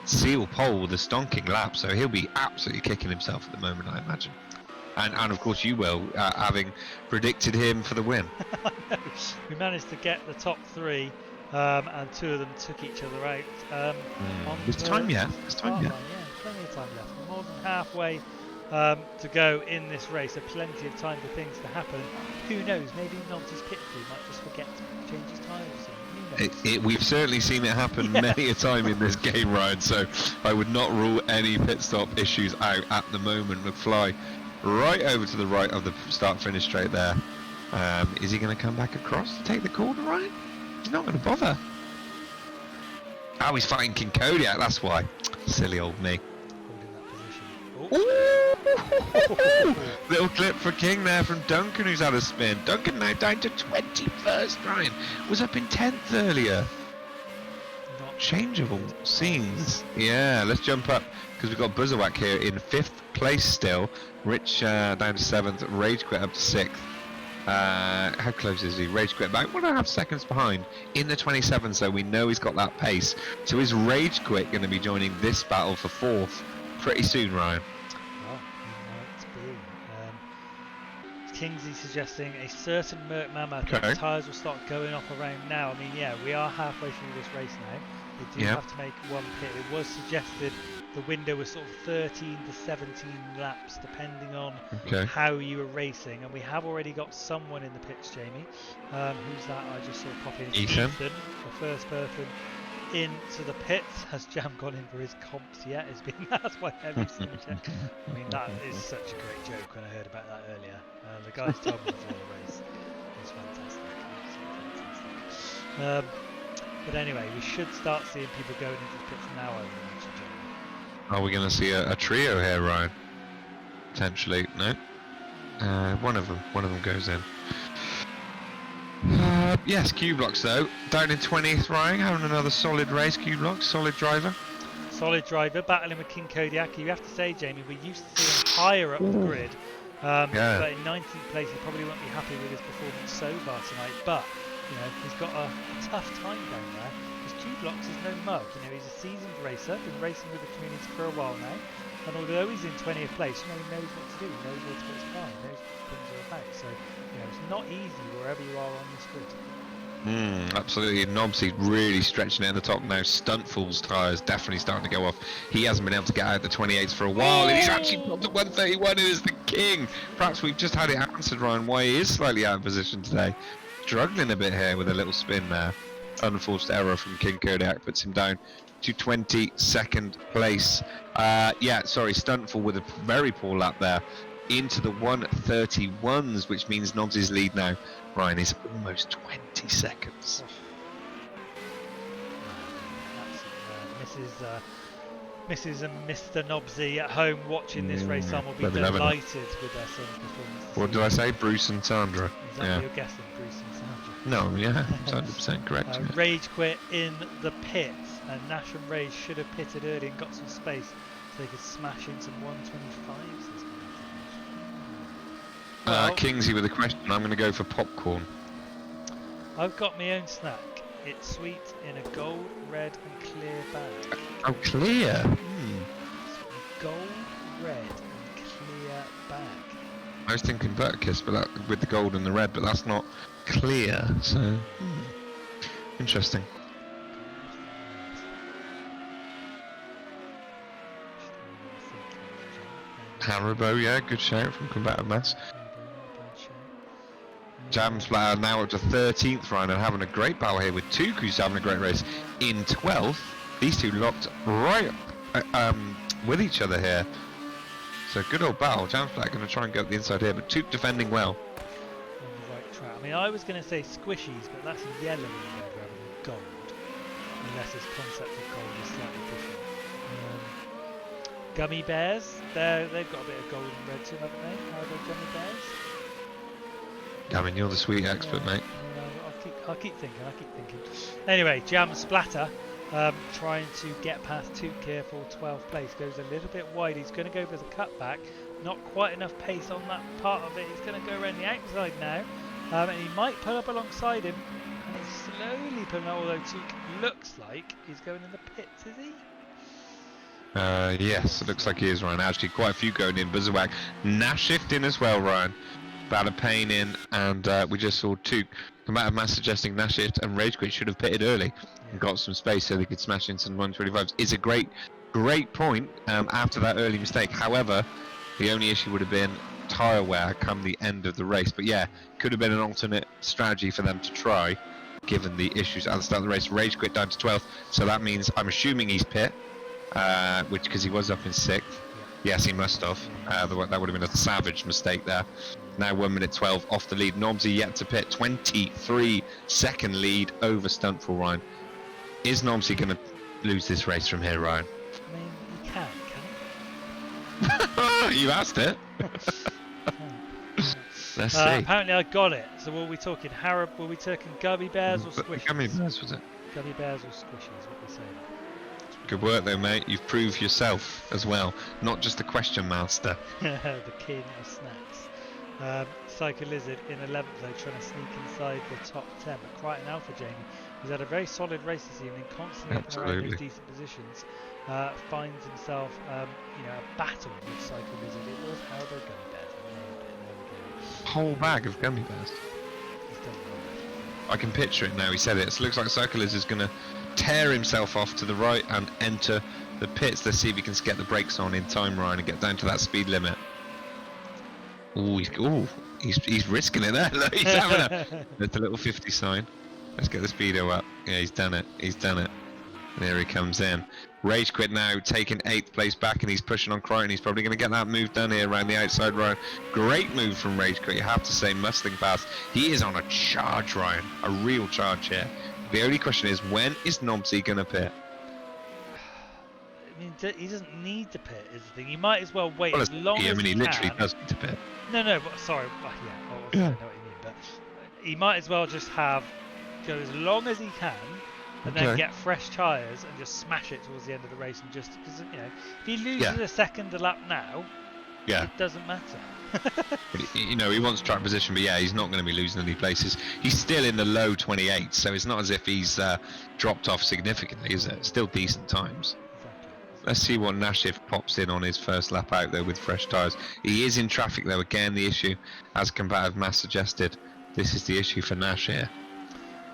D: seal pole with a stonking lap, so he'll be absolutely kicking himself at the moment, I imagine. And of course you will, having predicted him for the win.
A: We managed to get the top 3 and two of them took each other out. On
D: There's
A: the
D: time yet. There's time
A: start
D: yet.
A: line. Yeah, plenty of time left. We're more than halfway to go in this race, so plenty of time for things to happen. Who knows? Maybe Nob's pit crew might just forget to change his tyres soon. Who knows?
D: We've certainly seen it happen many a time in this game, Ryan, so I would not rule any pit stop issues out at the moment. McFly right over to the right of the start-finish straight there. Is he going to come back across to take the corner, Ryan? He's not going to bother. Oh, he's fighting King Kodiak, that's why. Silly old me.
A: Holding that position. Oh.
D: Little clip for King there from Duncan, who's had a spin. Duncan now down to 21st, Ryan. Was up in 10th earlier.
A: Not
D: Changeable scenes. Yeah, let's jump up because we've got Buzzerwhack here in 5th place still. Rich down to 7th. Rage Quit up to 6th. How close is he? Rage Quit about 1.5 seconds behind in the 27th, so we know he's got that pace. So is Rage Quit going to be joining this battle for 4th pretty soon, Ryan?
A: Well, he might be. Kingsley suggesting a certain Merc Mammoth.
D: Okay.
A: The tyres will start going off around now. I mean, yeah, we are halfway through this race now. They do have to make one pit. It was suggested the window was sort of 13 to 17 laps, depending on how you were racing. And we have already got someone in the pits, Jamie. Who's that? I just saw pop in.
D: Ethan,
A: the first person into the pits. Has Jam gone in for his comps yet? Is being asked by Heavy Soldier. I mean, that is such a great joke when I heard about that earlier. The guys told me before the race. It was fantastic. Absolutely fantastic. But anyway, we should start seeing people going into the pits now, I would imagine, Jamie.
D: are we going to see a trio here, Ryan? Potentially, no. One of them goes in. Yes, Q-Blocks though, down in 20th, Ryan, having another solid race. Q-Blocks, solid driver.
A: Solid driver, battling with King Kodiak. You have to say, Jamie, we used to see him higher up the grid. But in 19th place, he probably won't be happy with his performance so far tonight. But you know, he's got a tough time down there. Because Q-Blocks is no mug. You know, he's a seasoned racer, been racing with the community for a while now. And although he's in 20th place, you know, he knows what to do. He knows where to put his car. He knows what things are about. So, you know, it's not easy wherever you are on this grid.
D: Absolutely. Nobsy really stretching it at the top now. Stuntful's tyres definitely starting to go off. He hasn't been able to get out the 28s for a while, and he's actually got to 131 and is the king. Perhaps we've just had it answered, Ryan, why he is slightly out of position today. Struggling a bit here with a little spin there. Unforced error from King Kodiak puts him down to 22nd place. Stuntful with a very poor lap there into the 131s, which means Nobsy's lead now, Ryan, is almost 20 seconds.
A: Mrs. and Mr. Nobsy at home watching this race on will be delighted with their son's performance.
D: What did I say? Bruce and Sandra.
A: Is that what you're guessing, Bruce and Sandra?
D: No, yeah, 100% correct.
A: Rage Quit in the pits, and Nash and Rage should have pitted early and got some space so they could smash in some 125s.
D: Kingsley with a question. I'm going to go for popcorn.
A: I've got my own snack. It's sweet in a gold, red and clear bag.
D: Oh, clear?
A: Gold, red and clear bag.
D: I was thinking Butterkiss, but that, with the gold and the red, but that's not clear, so... Interesting. Haribo, yeah, good shout from Combative Mass. Jam Splatter now up to 13th, Ryan, and having a great battle here with two crews having a great race in 12th. These two locked right with each other here. So good old battle. Jam Splatter going to try and go up the inside here, but Took defending well.
A: On the right track. I mean, I was going to say squishies, but that's yellow and red rather than gold. Unless his concept of gold is slightly different. Gummy bears, they've got a bit of gold and red to them, haven't they? Are they gummy bears?
D: I mean, you're the sweet expert, mate.
A: I'll keep thinking. Anyway, Jam Splatter trying to get past Took here for 12th place. Goes a little bit wide. He's going to go for the cutback. Not quite enough pace on that part of it. He's going to go around the outside now. And he might pull up alongside him. And he's slowly pulling up, although Took looks like he's going in the pits, is he?
D: Yes, it looks like he is, Ryan. Actually, quite a few going in. Buzzerwhack. Nash shifting as well, Ryan. about a pain in, and we just saw two combative mass suggesting Nashit and Rage Quit should have pitted early and got some space so they could smash into some 125s. It's a great point after that early mistake. However, the only issue would have been tyre wear come the end of the race. But yeah, could have been an alternate strategy for them to try, given the issues at the start of the race. Rage Quit down to 12th, so that means I'm assuming he's pit, which because he was up in 6th. Yes, he must have. That would have been a savage mistake there. Now 1 minute 12 off the lead. NoobGamerz yet to pit. 23-second lead over Stuntful, Ryan. Is NoobGamerz going to lose this race from here, Ryan?
A: I mean, he can
D: You asked it. Let's see.
A: Apparently I got it. So were we talking were we talking gummy bears or squishies?
D: Gummy bears, was it?
A: Gummy bears or squishies, what we say.
D: Good work though, mate. You've proved yourself as well. Not just a question master.
A: The king of snacks. Psycho Lizard in 11th though, trying to sneak inside the top 10. But Crichton Alpha Jamie, who's had a very solid race this evening, constantly up and around those decent positions, finds himself, a battle with Psycho Lizard. It was Haribo Gummy Bears. There we go.
D: Whole bag of gummy bears.
A: He's done well.
D: I can picture it now. He said it. It looks like Psycho Lizard is going to tear himself off to the right and enter the pits. Let's see if he can get the brakes on in time, Ryan, and get down to that speed limit. He's risking it there. Look, he's having there's a little 50 sign. Let's get the speedo up. Yeah, he's done it. And there he comes in. Rage Quit now taking 8th place back, and he's pushing on Crichton. He's probably going to get that move done here around the outside, Ryan. Great move from Rage Quit, you have to say. Mustang pass. He is on a charge, Ryan. A real charge here. The only question is, when is NoobGamerz going to pit?
A: I mean, he doesn't need to pit, is the thing. He might as well wait as long as he
D: he literally does need to pit.
A: No, but sorry. Well, yeah, I know what you mean, but he might as well just go as long as he can, and then get fresh tyres and just smash it towards the end of the race, and just because if he loses a second a lap now, it doesn't matter.
D: He wants track position, but he's not going to be losing any places. He's still in the low 28s, so it's not as if he's dropped off significantly, is it? Still decent times.
A: Exactly.
D: Let's see what Nashif pops in on his first lap out there with fresh tyres. He is in traffic though, again the issue, as combative mass suggested. This is the issue for Nash here.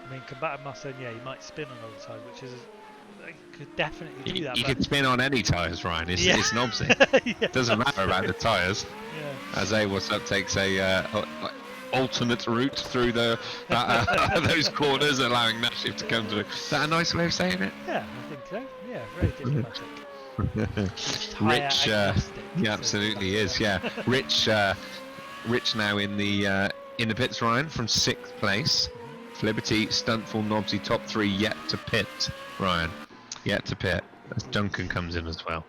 A: I mean, combative mass, he might spin on all the time, which is could definitely do that.
D: He could spin on any tyres, Ryan. It's NoobGamerz. It doesn't matter about the tyres. As What's Up takes a alternate route through those corners, allowing Nashif to come through. Is that a nice way of saying it?
A: Yeah, I think so. Yeah, very diplomatic.
D: Rich, he absolutely is. Yeah, Rich now in the pits, Ryan, from 6th place. Liberty, Stuntful, NoobGamerz, top 3 yet to pit, Ryan. Yet to pit. As Duncan comes in as well.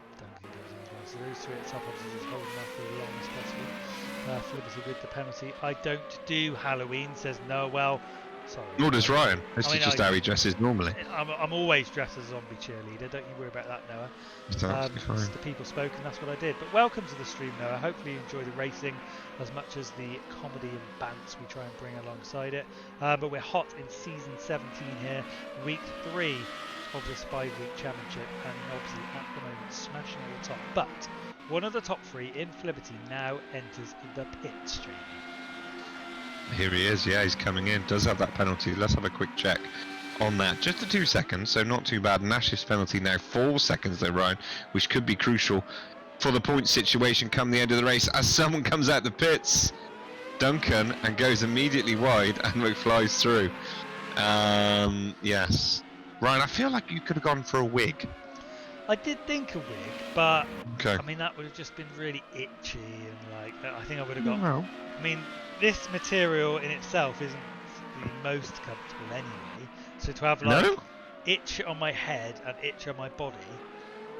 A: So those 3 at the top, obviously, just holding off for as long as possible. Liberty with the penalty. I don't do Halloween, says Noel. Sorry.
D: Nor does Ryan. This is just how he dresses normally.
A: I'm always dressed as a zombie cheerleader. Don't you worry about that, Noah.
D: It's fine.
A: The people spoke, and that's what I did. But welcome to the stream, Noah. Hopefully you enjoy the racing as much as the comedy and bants we try and bring alongside it. But we're hot in season 17 here, week 3 of this 5-week championship, and obviously at the moment smashing at the top. But one of the top 3 in Liberty now enters the pit stream.
D: Here he is, he's coming in, does have that penalty. Let's have a quick check on that. Just the 2 seconds, so not too bad. Nash's penalty now 4 seconds though, Ryan, which could be crucial for the point situation come the end of the race as someone comes out the pits. Duncan, and goes immediately wide and flies through. Yes. Ryan, I feel like you could have gone for a wig.
A: I did think a wig, but
D: I
A: mean that would have just been really itchy, and I think I would have got.
D: Well,
A: I mean, this material in itself isn't the most comfortable anyway. So to have itch on my head and itch on my body,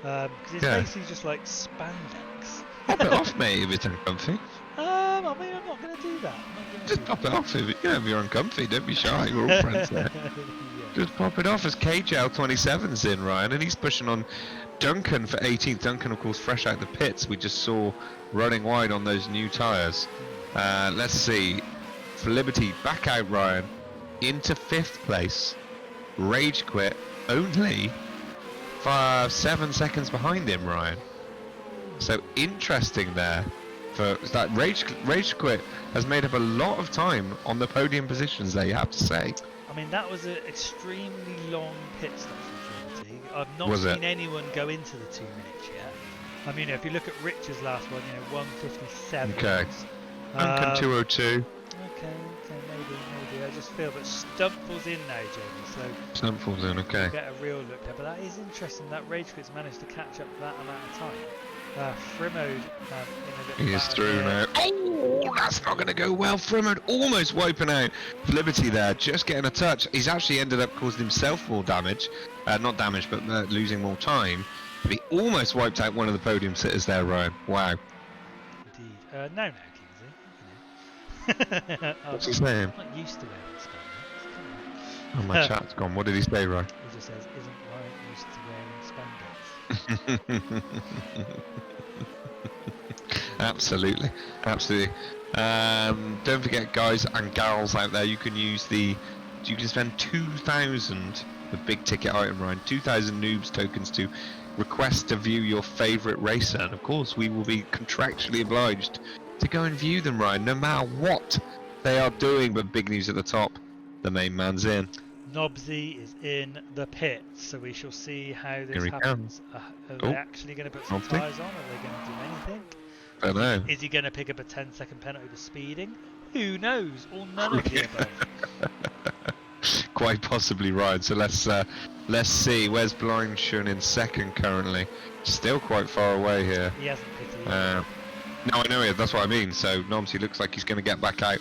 A: because it's basically just like spandex.
D: Pop it off, mate, if it's uncomfy.
A: I mean, I'm not going to do that.
D: Just pop it off if you're uncomfy. Don't be shy. We're all friends there. Just pop it off as KJL27's in, Ryan, and he's pushing on Duncan for 18th. Duncan, of course, fresh out the pits. We just saw running wide on those new tyres. Let's see. For Liberty, back out, Ryan, into 5th place. Rage Quit, only 7 seconds behind him, Ryan. So interesting there for that Rage Quit has made up a lot of time on the podium positions there, you have to say.
A: I mean, that was an extremely long pit stop from Trinity. I've not
D: Was it?
A: seen anyone go into the 2 minutes yet. I mean, if you look at Rich's last one, 1:57.
D: Okay. Duncan 202.
A: Okay, maybe. I just feel that Stumpful's in now, Jamie, so
D: Stumpful's in, okay.
A: we'll get a real look there. But that is interesting that Rage Quit's managed to catch up that amount of time. Frimmode in a little
D: He is
A: battle
D: through
A: here.
D: now. Oh, that's not going to go well. Frimmode almost wiping out Liberty there, just getting a touch. He's actually ended up causing himself more damage. Not damage, but losing more time. But he almost wiped out one of the podium sitters there, Ryan. Wow.
A: Indeed. No, Kingsley.
D: What's his name?
A: I'm not used to wearing spandex. Come on.
D: Oh, my chat's gone. What did he say, Ryan?
A: He just says, isn't Ryan used to wearing spandex?
D: Absolutely. Don't forget, guys and gals out there, you can spend 2,000 the big ticket item, Ryan, 2,000 noobs tokens to request to view your favourite racer, and of course we will be contractually obliged to go and view them, Ryan, no matter what they are doing. But big news at the top, the main man's in.
A: Nobsy is in the pit, so we shall see how this
D: Here he
A: happens. Are
D: Oh,
A: they actually going to put some
D: Nobsy.
A: tyres on? Are they going to do anything?
D: I don't know.
A: Is he going to pick up a 10-second penalty for speeding? Who knows? Or none of the above.
D: Quite possibly, Ryan. So let's see. Where's Blindshun in second currently? Still quite far away here.
A: He hasn't pitted.
D: No, I know it. That's what I mean. So Nomsy looks like he's going to get back out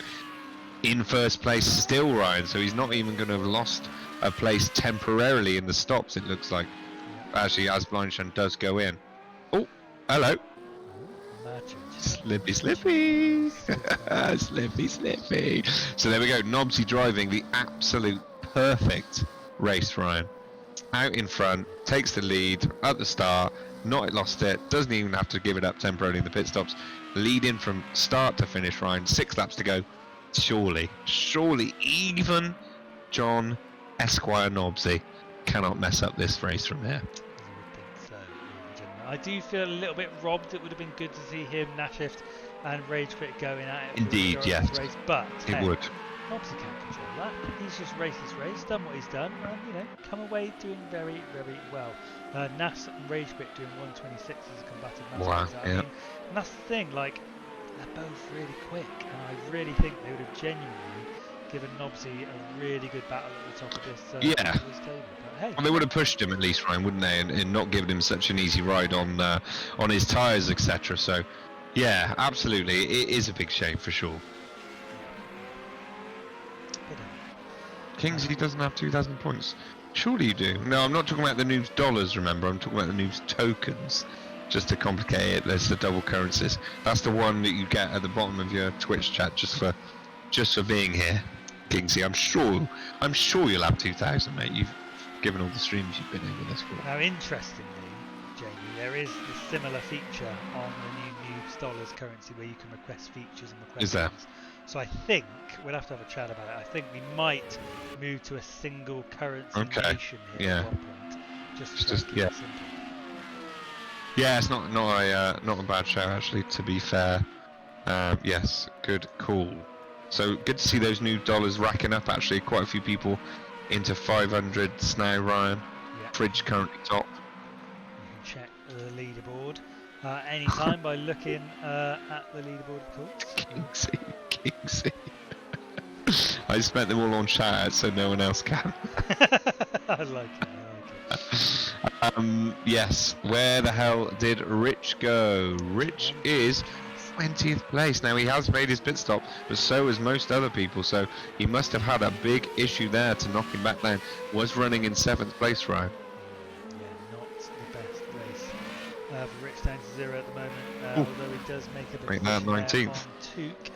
D: in first place still, Ryan. So he's not even going to have lost a place temporarily in the stops, it looks like. Actually, as Blindshun does go in. Oh, hello. Slippy. Slippy. So there we go. Nobsy driving the absolute perfect race, Ryan. Out in front, takes the lead at the start, not lost it, doesn't even have to give it up temporarily in the pit stops. Leading from start to finish, Ryan. 6 laps to go. Surely even John Esquire Nobsy cannot mess up this race from here.
A: I do feel a little bit robbed. It would have been good to see him, Nashift, and Rage Quit going at it.
D: Indeed, yes.
A: This race, but
D: It would.
A: Nobsy can't control that. He's just raced his race, done what he's done, and come away doing very, very well. Nas and Rage Quit doing 1:26 as a combative match.
D: Wow,
A: I
D: yeah.
A: mean, and that's the thing. Like, they're both really quick, and I really think they would have genuinely given Nobsy a really good battle at the top of this,
D: Yeah.
A: this table. But hey,
D: Well, they would have pushed him at least, Ryan, wouldn't they? And not given him such an easy ride on his tyres, etc. So, yeah, absolutely, it is a big shame for sure. Kingsley doesn't have 2,000 points. Surely you do. No, I'm not talking about the noob's dollars, remember. I'm talking about the noob's tokens. Just to complicate it, there's the double currencies. That's the one that you get at the bottom of your Twitch chat just for being here, Kingsley. I'm sure you'll have 2,000, mate. You've given all the streams you've been in with us for.
A: Now, interestingly, Jamie, there is a similar feature on the new Noob's Dollars currency where you can request features and request
D: Is there?
A: things. So I think we'll have to have a chat about it. I think we might move to a single currency nation here
D: Yeah.
A: at one point. Just
D: Just-
A: to keep
D: yeah.
A: it simple.
D: Yeah, it's not a bad show actually. To be fair, yes, good call. So good to see those new dollars racking up. Actually, quite a few people into 500s now, Ryan.
A: Yeah.
D: Fridge currently top.
A: You can check the leaderboard anytime by looking at the leaderboard, of course.
D: Kingsley. I spent them all on shout so no one else can.
A: I like it.
D: Yes, where the hell did Rich go? Rich is 20th place. Now he has made his pit stop, but so has most other people, so he must have had a big issue there to knock him back down. Was running in 7th place, Ryan.
A: Yeah, not the best race for Rich down to 0 at the moment, although he does make a
D: Right
A: position
D: there,
A: there
D: 19th.
A: on Took.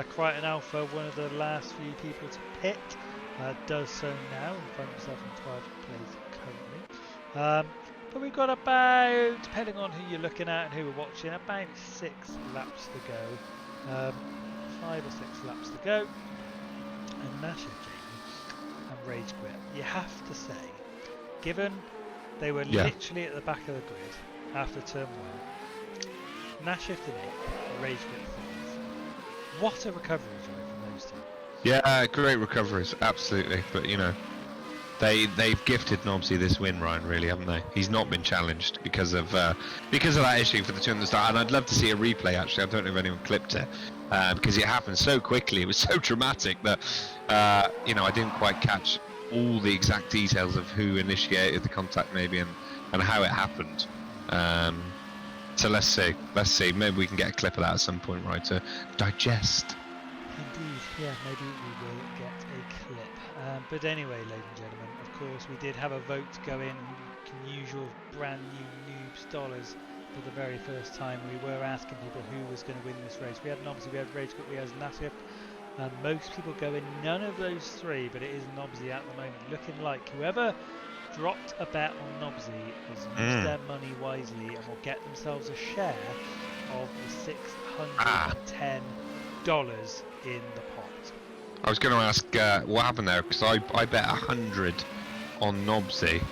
A: Crichton Alpha, one of the last few people to pit, does so now and finds himself in 12th place currently. But we've got about, depending on who you're looking at and who we're watching, about 6 laps to go. 5 or 6 laps to go. And Nasha, Jamie, and Rage Quit. You have to say, given they were literally at the back of the grid after turn 1, Nasha in 8th, Rage Quit what a recovery drive from those two.
D: Yeah, great recoveries, absolutely. But you know, they've gifted Nobsy this win, Ryan. Really, haven't they? He's not been challenged because of that issue for the two at the start. And I'd love to see a replay. Actually, I don't know if anyone clipped it because it happened so quickly. It was so dramatic that you know, I didn't quite catch all the exact details of who initiated the contact, maybe, and how it happened. So let's see. Maybe we can get a clip of that at some point, right, to digest.
A: Indeed, yeah, maybe we will get a clip. But anyway, ladies and gentlemen, of course, we did have a vote go in. You can use your brand new Noobs dollars for the very first time. We were asking people who was going to win this race. We had Nobsy, we had Rage, we had Nassif. Most people go in none of those three, but it is Nobsy at the moment. Looking like whoever dropped a bet on Nobsy has used their money wisely and will get themselves a share of the $610 in the pot.
D: I was going to ask what happened there, because I bet 100 on Nobsy.
A: Okay.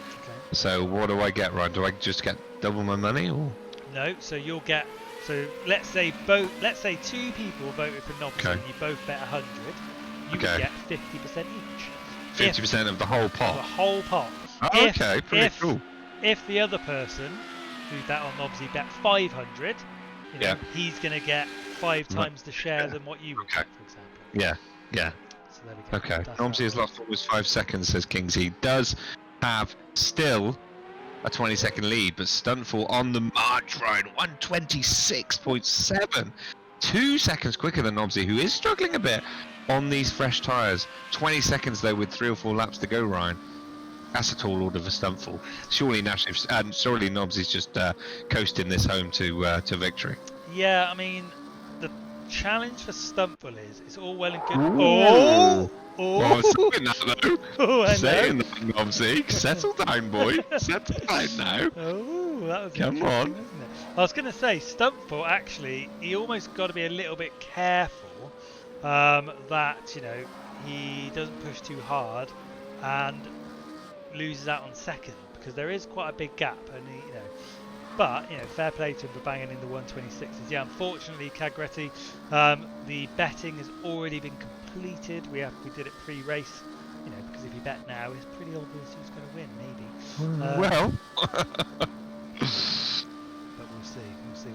D: So what do I get, Ryan? Do I just get double my money, or?
A: No, so you'll get. So let's say two people voted for Nobsy and you both bet 100. You would get 50% each.
D: 50% of the whole pot.
A: The whole pot.
D: Oh, okay, pretty cool.
A: If the other person who bet on Nobsy bet 500, you know, he's going to get 5 times the share than what you would get, for example.
D: Yeah.
A: So there we go.
D: Okay. Nobsy has lost almost 5 seconds, says Kings. He does have still a 20-second lead, but Stuntful on the march, Ryan, 126.7. 2 seconds quicker than Nobsy, who is struggling a bit on these fresh tyres. 20 seconds, though, with 3 or 4 laps to go, Ryan. That's a tall order for Stuntful. Surely Nobsy's just coasting this home to victory.
A: Yeah, I mean, the challenge for Stuntful is it's all well and good.
D: Ooh. Well, I was saying that, though.
A: Oh, I
D: saying
A: know.
D: that, Nobsy. Settle down, boy. Settle down now.
A: Oh, that was
D: Come
A: interesting,
D: on.
A: wasn't it? I was going to say, Stuntful, actually, he almost got to be a little bit careful that, you know, he doesn't push too hard and loses out on second, because there is quite a big gap, and he, you know, but you know, fair play to him for banging in the 126s. Yeah, unfortunately, Cagretti, the betting has already been completed. We did it pre-race, you know, because if you bet now, it's pretty obvious who's going to win, maybe.
D: Well,
A: but we'll see.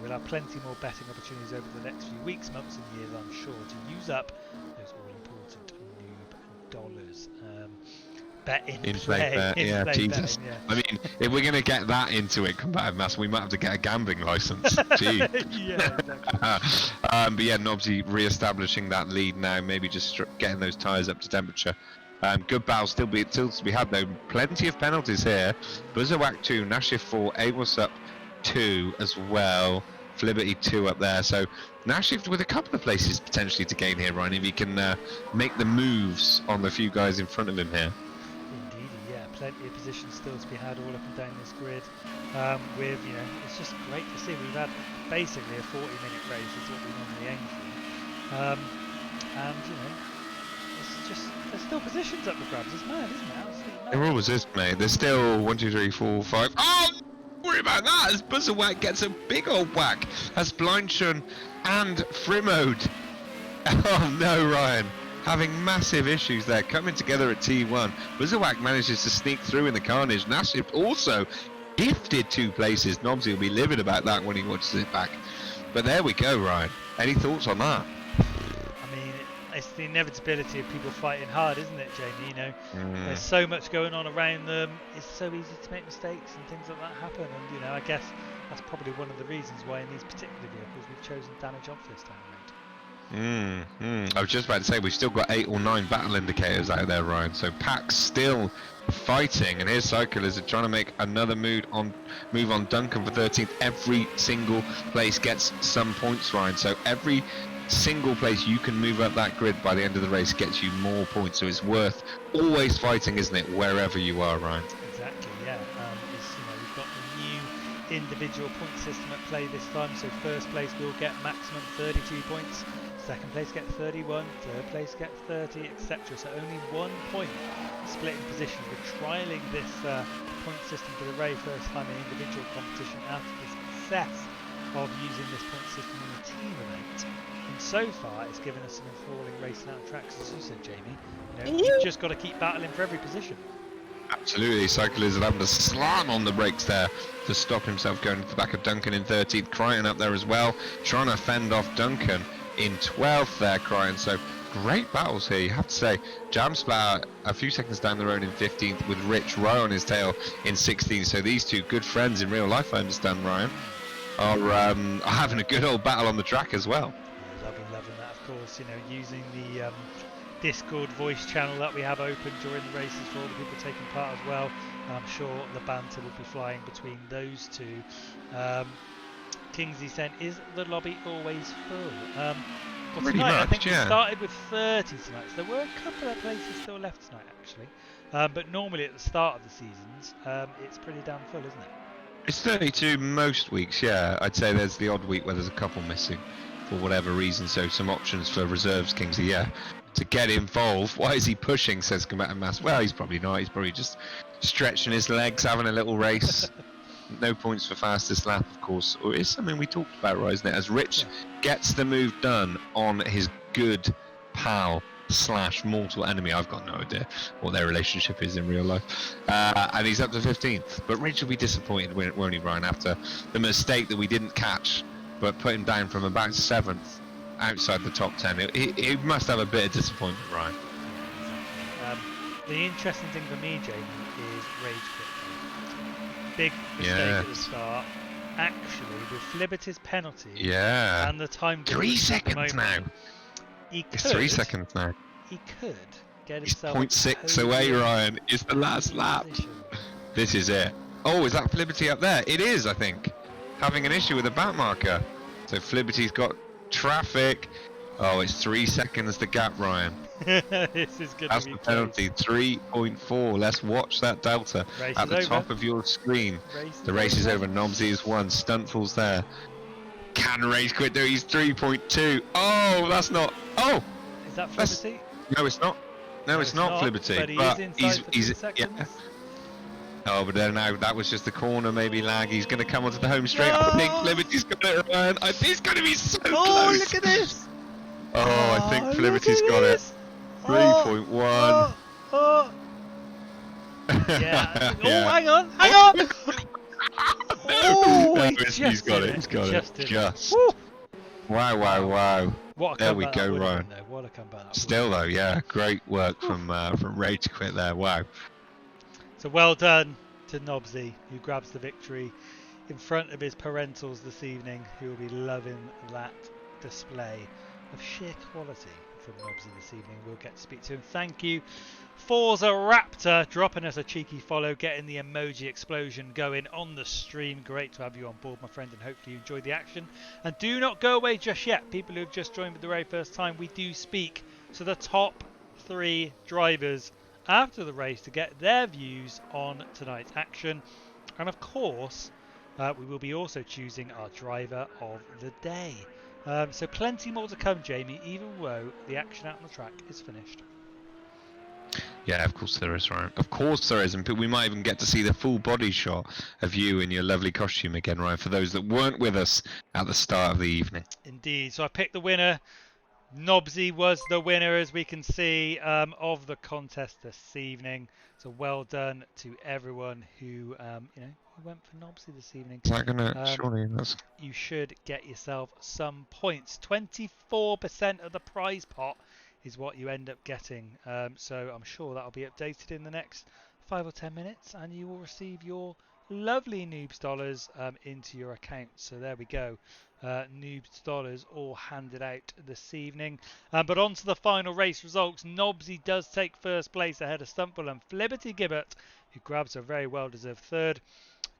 A: We'll have plenty more betting opportunities over the next few weeks, months, and years, I'm sure, to use up those all-important noob dollars. Bet in play.
D: Yeah, Jesus.
A: Betting, yeah.
D: I mean, if we're going to get that into it, competitive mass, we might have to get a gambling license. Gee.
A: Yeah, exactly.
D: But yeah, Nobsy re-establishing that lead now, maybe just getting those tyres up to temperature. Good battle still to be had, though. Plenty of penalties here. Buzzerwhack 2, Nashif 4, Avos up 2 as well. Fliberty 2 up there. So Nashif with a couple of places potentially to gain here, Ryan, if he can make the moves on the few guys in front of him here.
A: Plenty of positions still to be had all up and down this grid. With, you know, it's just great to see. We've had basically a 40-minute race is what we normally aim for. And you know, it's just there's still positions up the grabs. It's mad, isn't it? Absolutely mad.
D: There always is, mate. There's still 1, 2, 3, 4, 5. Oh, don't worry about that. As Buzzerwhack gets a big old whack as Blindshun and Frimode. Oh no, Ryan. Having massive issues there, coming together at T1. Buzzerwhack manages to sneak through in the carnage. Nassif also gifted 2 places. Nobsy will be livid about that when he watches it back. But there we go, Ryan. Any thoughts on that?
A: I mean, it's the inevitability of people fighting hard, isn't it, Jamie? You know, there's so much going on around them. It's so easy to make mistakes and things like that happen. And, you know, I guess that's probably one of the reasons why in these particular vehicles we've chosen damage off this time around.
D: I was just about to say, we've still got 8 or 9 battle indicators out there, Ryan. So Pack's still fighting, and here's Cyclers are trying to make another move on Duncan for 13th. Every single place gets some points, Ryan. So every single place you can move up that grid by the end of the race gets you more points. So it's worth always fighting, isn't it? Wherever you are, Ryan.
A: Exactly, yeah. You know, we've got the new individual point system at play this time. So first place will get maximum 32 points. Second place gets 31, third place gets 30, etc. So only 1 point split in positions. We're trialling this point system for the very first time in individual competition after the success of using this point system in the team event. And so far, it's given us some enthralling racing out tracks, as you said, Jamie. You've just got to keep battling for every position.
D: Absolutely, Cycle Lizard having to slam on the brakes there to stop himself going to the back of Duncan in 13th. Crichton up there as well, trying to fend off Duncan in 12th there, Crichton. So great battles here, you have to say. Jam Splatter a few seconds down the road in 15th with Rich right on his tail in 16th. So these two good friends in real life, I understand, Ryan, are having a good old battle on the track as well.
A: Loving that, of course. Using the Discord voice channel that we have open during the races for all the people taking part as well. I'm sure the banter will be flying between those two. Kingsley said, is the lobby always full? Well,
D: Pretty
A: tonight, I
D: much,
A: think
D: yeah.
A: we started with 30 tonight, so there were a couple of places still left tonight, actually. But normally at the start of the seasons, it's pretty damn full, isn't it?
D: It's 32 most weeks, yeah. I'd say there's the odd week where there's a couple missing for whatever reason, so some options for reserves, Kingsley, yeah. To get involved. Why is he pushing, says Combatant Mass? Well, he's probably not. He's probably just stretching his legs, having a little race. No points for fastest lap, of course. Or it's something we talked about, right, isn't it? As Rich gets the move done on his good pal / mortal enemy. I've got no idea what their relationship is in real life. And he's up to 15th. But Rich will be disappointed, won't he, Ryan, after the mistake that we didn't catch, but put him down from about 7th outside the top 10. He must have a bit of disappointment, Ryan.
A: The interesting thing for me, Jamie, is rage quit. Big mistake at the start. Actually, with Liberty's penalty and the time
D: 3 seconds now. It's 3 seconds now.
A: He could get
D: He's
A: himself
D: 0.6 away, Ryan. It's the last lap. This is it. Oh, is that Liberty up there? It is, I think. Having an issue with the back marker. So Liberty's got traffic. Oh, it's 3 seconds the gap, Ryan.
A: This is good.
D: That's the penalty. 3.4. Let's watch that delta at the top of your screen. The race is over. Nobsy is won. Stuntful's there. Can Rage quit though? He's 3.2. Oh, that's not. Oh,
A: is that Liberty?
D: No, it's not. No, it's not Liberty.
A: But he's
D: yeah. Oh, but then now that was just the corner, maybe lag. He's going to come onto the home straight. I think Liberty's got it, Ryan. I think it's going to be so close.
A: Oh, look at this.
D: Oh, I think Liberty's got it. 3.1.
A: Yeah. Oh,
D: Yeah.
A: hang on. Oh,
D: he's got it. He's got it. Just.
A: Woo.
D: Wow.
A: What a
D: There we
A: comeback
D: go,
A: that
D: Ryan.
A: would've been, though. What a comeback that
D: Still though, yeah, great work from Rage Quit there. Wow.
A: So well done to Nobsy, who grabs the victory in front of his parentals this evening, who will be loving that display of sheer quality from Nobsy this evening. We'll get to speak to him. Thank you, Forza Raptor, dropping us a cheeky follow, getting the emoji explosion going on the stream. Great to have you on board, my friend, and hopefully you enjoyed the action. And do not go away just yet. People who have just joined for the very first time, we do speak to the top 3 drivers after the race to get their views on tonight's action. And of course, we will be also choosing our driver of the day. So plenty more to come, Jamie, even though the action out on the track is finished.
D: Yeah, of course there is, Ryan. Of course there is, and we might even get to see the full body shot of you in your lovely costume again, Ryan, for those that weren't with us at the start of the evening.
A: Indeed. So I picked the winner. Nobsy was the winner, as we can see, of the contest this evening. So well done to everyone who, who went for Nobsy this evening.
D: Is that gonna surely? That's...
A: You should get yourself some points. 24% of the prize pot is what you end up getting. So I'm sure that'll be updated in the next 5 or 10 minutes, and you will receive your lovely Noobs dollars into your account. So there we go. Noobs dollars all handed out this evening. But on to the final race results. Nobsy does take first place ahead of Stuntful and Liberty Gibbert, who grabs a very well-deserved third.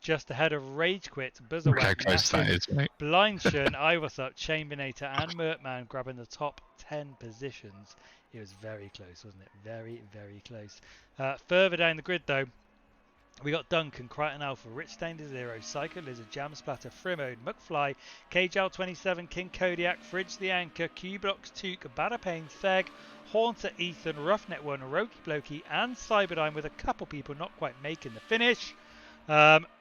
A: Just ahead of Rage Quit, Buzzerwag,
D: Look how close that is, mate.
A: Blindshun, I Was Up, Chambernator and Mertman grabbing the top 10 positions. It was very close, wasn't it? Very, very close. Further down the grid, though, we got Duncan, Crichton Alpha, Rich Stain to Zero, Psycho Lizard, Jam Splatter, Frimode, McFly, KJL27, King Kodiak, Fridge the Anchor, Q-Blocks, Took, Badapane, Theg, Haunter, Ethan, Roughnet1, Roki Blokey, and Cyberdyne, with a couple people not quite making the finish.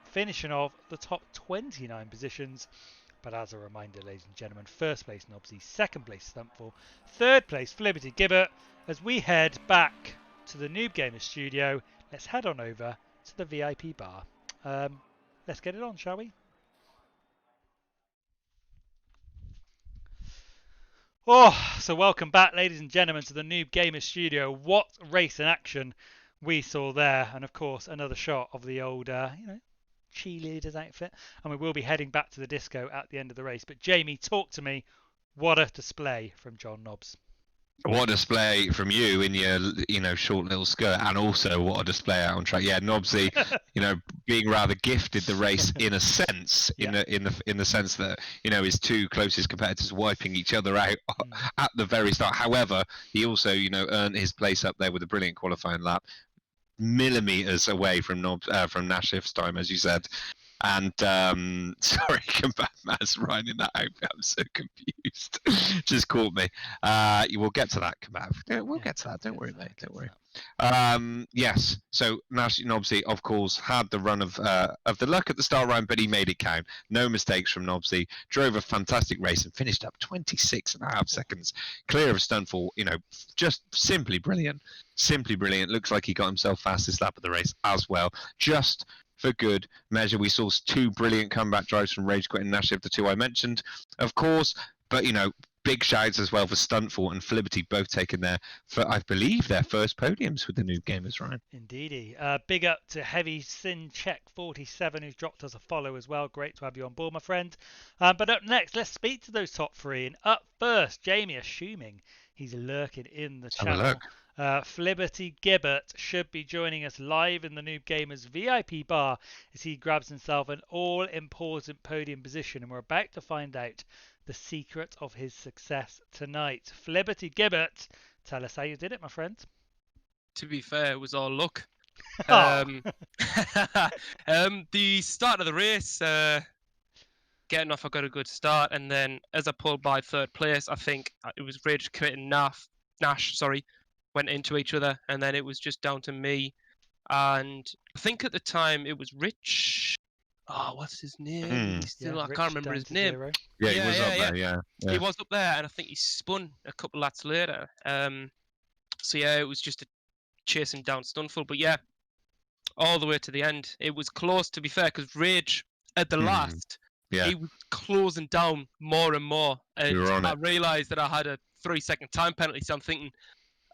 A: Finishing off the top 29 positions. But as a reminder, ladies and gentlemen, first place Nobsy, second place Stuntful, third place Liberty Gibbet. As we head back to the NoobGamerz studio, let's head on over to the VIP bar. Let's get it on, shall we? Oh, so welcome back, ladies and gentlemen, to the NoobGamerz studio. What race in action we saw there, and of course another shot of the old, cheerleaders outfit, and we will be heading back to the disco at the end of the race. But Jamie, talk to me. What a display from John Nobbs.
D: What a display from you in your, short little skirt, and also what a display out on track. Yeah, Nobsy, being rather gifted the race in a sense, in the sense that his two closest competitors wiping each other out at the very start. However, he also earned his place up there with a brilliant qualifying lap, millimeters away from Nashif's time, as you said. And sorry, Kabamaz riding in that outfit. I'm so confused. Just caught me. You will get to that, Kabav. Yeah, we'll get to that. Don't worry, mate. Don't worry. Yes. So Nobsy, of course, had the run of the luck at the start round, but he made it count. No mistakes from Nobsy. Drove a fantastic race and finished up 26.5 seconds clear of Stuntful. Just simply brilliant. Simply brilliant. Looks like he got himself fastest lap of the race as well. Just for good measure, we saw two brilliant comeback drives from Rage Quit and Nashif, the two I mentioned, of course. But big shouts as well for Stuntful and Fliberty, both taking their first podiums with the NoobGamerz, right?
A: Indeedy. Big up to Heavy Sin Check 47, who's dropped us a follow as well. Great to have you on board, my friend. But up next, let's speak to those top three. And up first, Jamie, assuming he's lurking in the channel. Liberty Gibbet should be joining us live in the NoobGamerz VIP bar as he grabs himself an all-important podium position, and we're about to find out the secret of his success tonight. Liberty Gibbet, tell us how you did it, my friend.
E: To be fair, it was all luck.
A: Oh.
E: The start of the race, getting off, I got a good start, and then as I pulled by third place, I think it was Rage Quit and Nash, went into each other, and then it was just down to me. And I think at the time it was Rich. Oh, what's his name? I can't remember his name.
D: Yeah, he was up there. Yeah,
E: he was up there, and I think he spun a couple laps later. So yeah, it was just chasing down Stuntful. But yeah, all the way to the end, it was close. To be fair, because Rage at the last, he was closing down more and more, and I realised that I had a 3-second time penalty. So I'm thinking,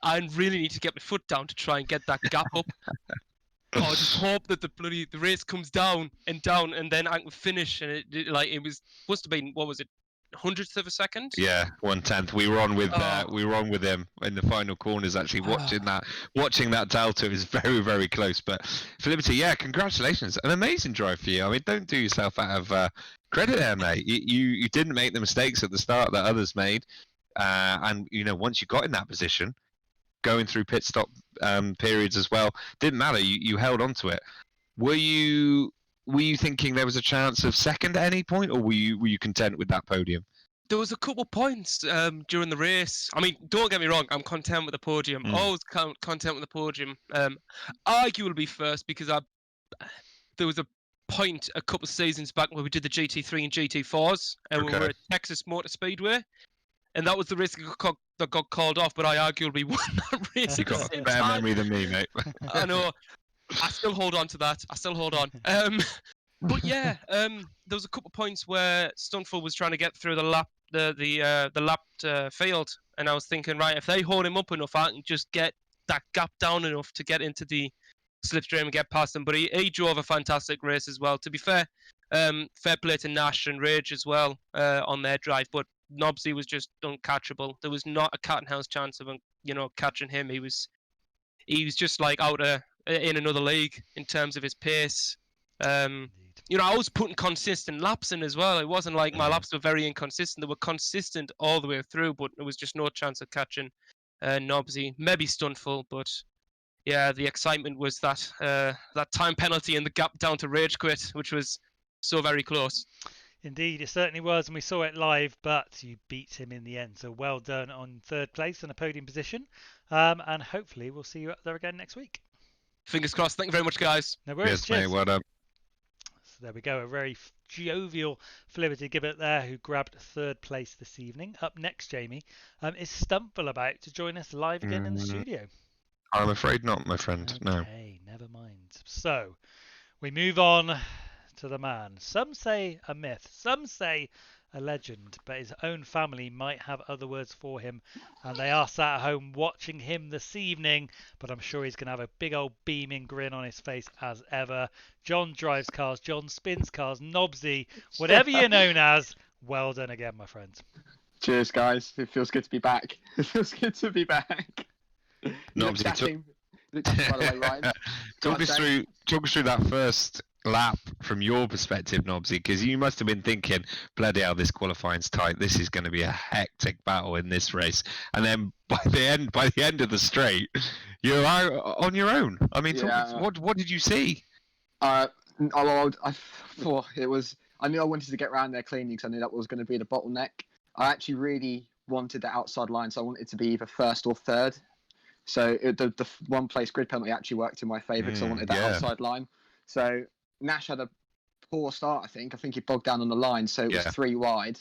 E: I really need to get my foot down to try and get that gap up. I just hope that the race comes down, and then I can finish. And it must have been, what was it, hundredths of a second?
D: Yeah, 1/10. We were on with him in the final corners. Actually, watching that delta, it was very, very close. But Fliberty, yeah, congratulations, an amazing drive for you. I mean, don't do yourself out of credit there, mate. You didn't make the mistakes at the start that others made, and once you got in that position, going through pit stop periods as well, didn't matter. You held on to it. Were you thinking there was a chance of second at any point, or were you content with that podium?
E: There was a couple points during the race. I mean, don't get me wrong, I'm content with the podium. Always content with the podium. Arguably first, because there was a point a couple of seasons back where we did the GT3 and GT4s, and we were at Texas Motor Speedway. And that was the race that got called off, but I arguably won that race.
D: You got a better memory than me, mate.
E: I know. I still hold on to that. I still hold on. But yeah, there was a couple of points where Stuntful was trying to get through the lapped field, and I was thinking, right, if they hold him up enough, I can just get that gap down enough to get into the slipstream and get past him. But he drove a fantastic race as well. To be fair, fair play to Nash and Rage as well on their drive, but Nobsy was just uncatchable. There was not a cat and house chance of catching him. He was just like out in another league in terms of his pace. I was putting consistent laps in as well. It wasn't like my laps were very inconsistent. They were consistent all the way through, but there was just no chance of catching Nobsy. Maybe Stuntful, but yeah, the excitement was that time penalty and the gap down to Rage Quit, which was so very close.
A: Indeed, it certainly was, and we saw it live, but you beat him in the end. So well done on third place and a podium position. And hopefully we'll see you up there again next week.
E: Fingers crossed. Thank you very much, guys.
A: No worries.
D: Yes, mate, well done.
A: So there we go. A very jovial Fliberty Gibbet there, who grabbed 3rd place this evening. Up next, Jamie, is Stumple about to join us live again in the studio?
D: I'm afraid not, my friend. No.
A: Okay, never mind. So, we move on to the man. Some say a myth, some say a legend, but his own family might have other words for him, and they are sat at home watching him this evening, but I'm sure he's going to have a big old beaming grin on his face as ever. John drives cars, John spins cars, Nobsy, whatever you're known as, well done again, my friend.
F: Cheers, guys. It feels good to be back. It feels good to be back.
D: Nobsy,
F: By the way, Ryan.
D: talk us through that first lap from your perspective, Nobsy, because you must have been thinking, bloody hell, this qualifying's tight. This is going to be a hectic battle in this race. And then by the end of the straight, you're out on your own. I mean, what did you see?
F: I knew I wanted to get around there cleanly because I knew that was going to be the bottleneck. I actually really wanted the outside line, so I wanted it to be either 1st or 3rd. So the one place grid penalty actually worked in my favour because I wanted that outside line. So Nash had a poor start, I think. He bogged down on the line, so it was 3 wide.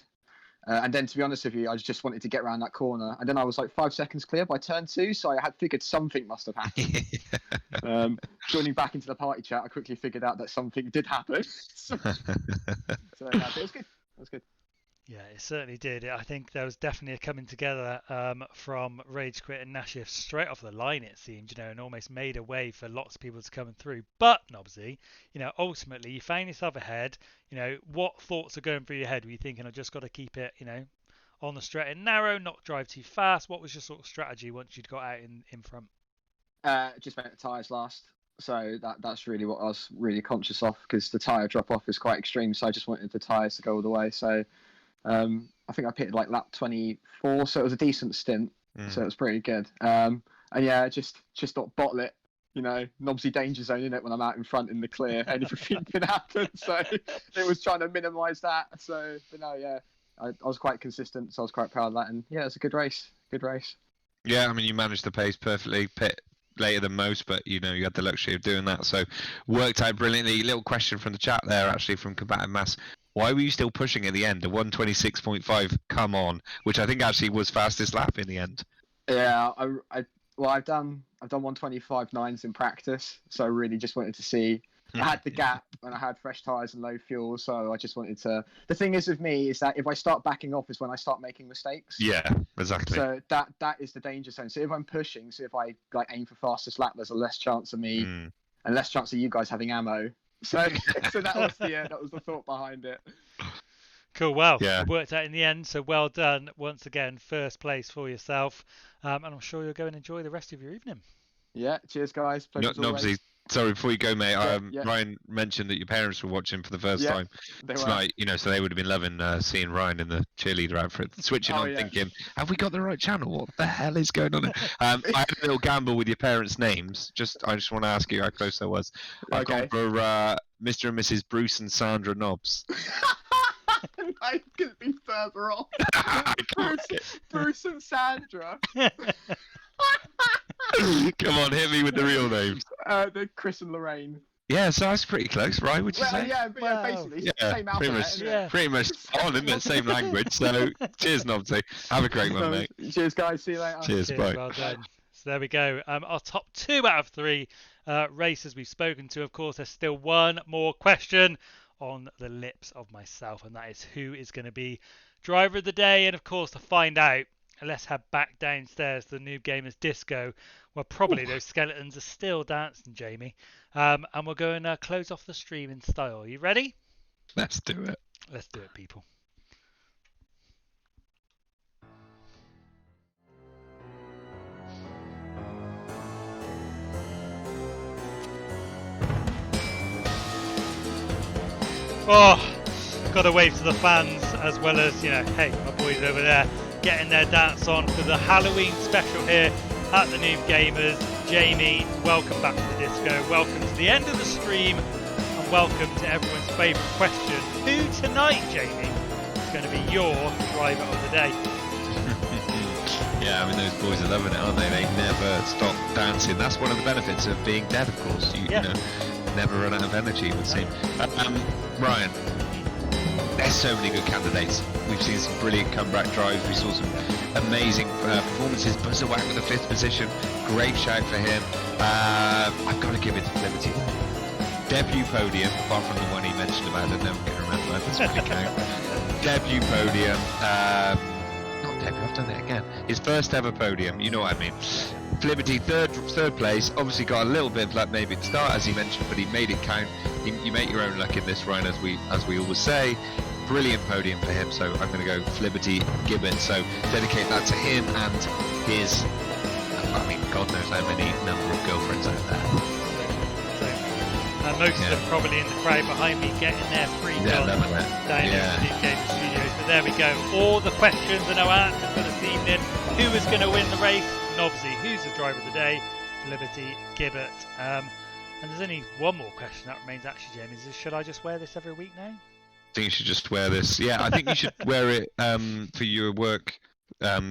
F: And then, to be honest with you, I just wanted to get around that corner. And then I was like 5 seconds clear by turn 2, so I had figured something must have happened. Joining back into the party chat, I quickly figured out that something did happen. so it was good. It was good.
A: Yeah, it certainly did. I think there was definitely a coming together from Rage Quit and Nashif straight off the line, it seemed, and almost made a way for lots of people to come through. But, Nobsy, ultimately you found yourself ahead. What thoughts are going through your head? Were you thinking, I've just got to keep it, on the straight and narrow, not drive too fast? What was your sort of strategy once you'd got out in front?
F: Just made the tyres last. So that's really what I was really conscious of, because the tyre drop off is quite extreme. So I just wanted the tyres to go all the way. So I think I pitted like lap 24, so it was a decent stint. So it was pretty good. And yeah, just thought bottle it. Nobsy danger zone in it when I'm out in front in the clear. Anything can happen. So it was trying to minimise that. So, but no, yeah, I was quite consistent. So I was quite proud of that. And yeah, it was a good race. Good race.
D: Yeah, I mean, you managed the pace perfectly. Pit later than most, but you had the luxury of doing that. So worked out brilliantly. Little question from the chat there, actually, from Combative Mass. Why were you still pushing at the end? The 126.5, come on, which I think actually was fastest lap in the end.
F: Yeah, I've done 125.9s in practice, so I really just wanted to see. I had the gap and I had fresh tyres and low fuel, so I just wanted to. The thing is with me is that if I start backing off is when I start making mistakes.
D: Yeah, exactly.
F: So that is the danger zone. So if I'm pushing, if I aim for fastest lap, there's a less chance of me and less chance of you guys having ammo. So that was the thought behind it.
A: Cool. Well, it worked out in the end. So well done once again. 1st place for yourself, and I'm sure you'll go and enjoy the rest of your evening.
F: Yeah. Cheers, guys.
D: Nobsy, sorry, before you go, mate. Ryan mentioned that your parents were watching for the first time tonight. So they would have been loving seeing Ryan in the cheerleader outfit, switching on, thinking, "Have we got the right channel? What the hell is going on?" I had a little gamble with your parents' names. I just want to ask you how close that was. I've gone for Mr. and Mrs. Bruce and Sandra Nobbs.
F: I couldn't be further off. Bruce and Sandra.
D: Come on, hit me with the real names.
F: They're Chris and Lorraine.
D: Yeah, so that's pretty close, right? Would you say?
F: Basically, same alphabet.
D: Pretty much on, isn't it? Same language. So, cheers, Nobsy. Have a great one, mate.
F: Cheers, guys. See you later.
D: Cheers, bye.
A: Well done. So there we go. Our top 2 out of 3 races we've spoken to. Of course, there's still one more question on the lips of myself, and that is who is going to be driver of the day. And of course, to find out, let's head back downstairs to the NoobGamerz disco, where probably those skeletons are still dancing, Jamie. And we're going to close off the stream in style. Are you ready?
D: Let's do it.
A: Let's do it, people. Oh, got to wave to the fans as well as, hey, my boys over there getting their dance on for the Halloween special here at the NoobGamerz. Jamie, welcome back to the disco. Welcome to the end of the stream, and welcome to everyone's favourite question. Who tonight, Jamie, is going to be your driver of the day?
D: Yeah, I mean, those boys are loving it, aren't they? They never stop dancing. That's one of the benefits of being dead, of course. You know, never run out of energy, it would seem. Ryan, there's so many good candidates. We've seen some brilliant comeback drives. We saw some amazing performances. Buzzerwhack with the 5th position. Great shout for him. I've got to give it to Liberty. Debut podium, apart from the one he mentioned about it, no one can remember. That's really count. Debut podium. Not debut, I've done it again. His first ever podium, you know what I mean. Liberty, third place. Obviously got a little bit of luck maybe at the start, as he mentioned, but he made it count. You make your own luck in this run, as we always say. Brilliant podium for him, so I'm going to go Liberty Gibbet. So dedicate that to him and his, I mean, God knows how many number of girlfriends out there.
A: Most of them probably in the crowd behind me getting their free
D: Yeah,
A: down
D: loving it.
A: in the NoobGamerz studios. But there we go. All the questions and no answers for this evening. Who is going to win the race? And obviously, who's the driver of the day? Liberty Gibbet. And there's only one more question that remains actually, James. Is should I just wear this every week now?
D: I think you should just wear this. Yeah, I think you should wear it for your work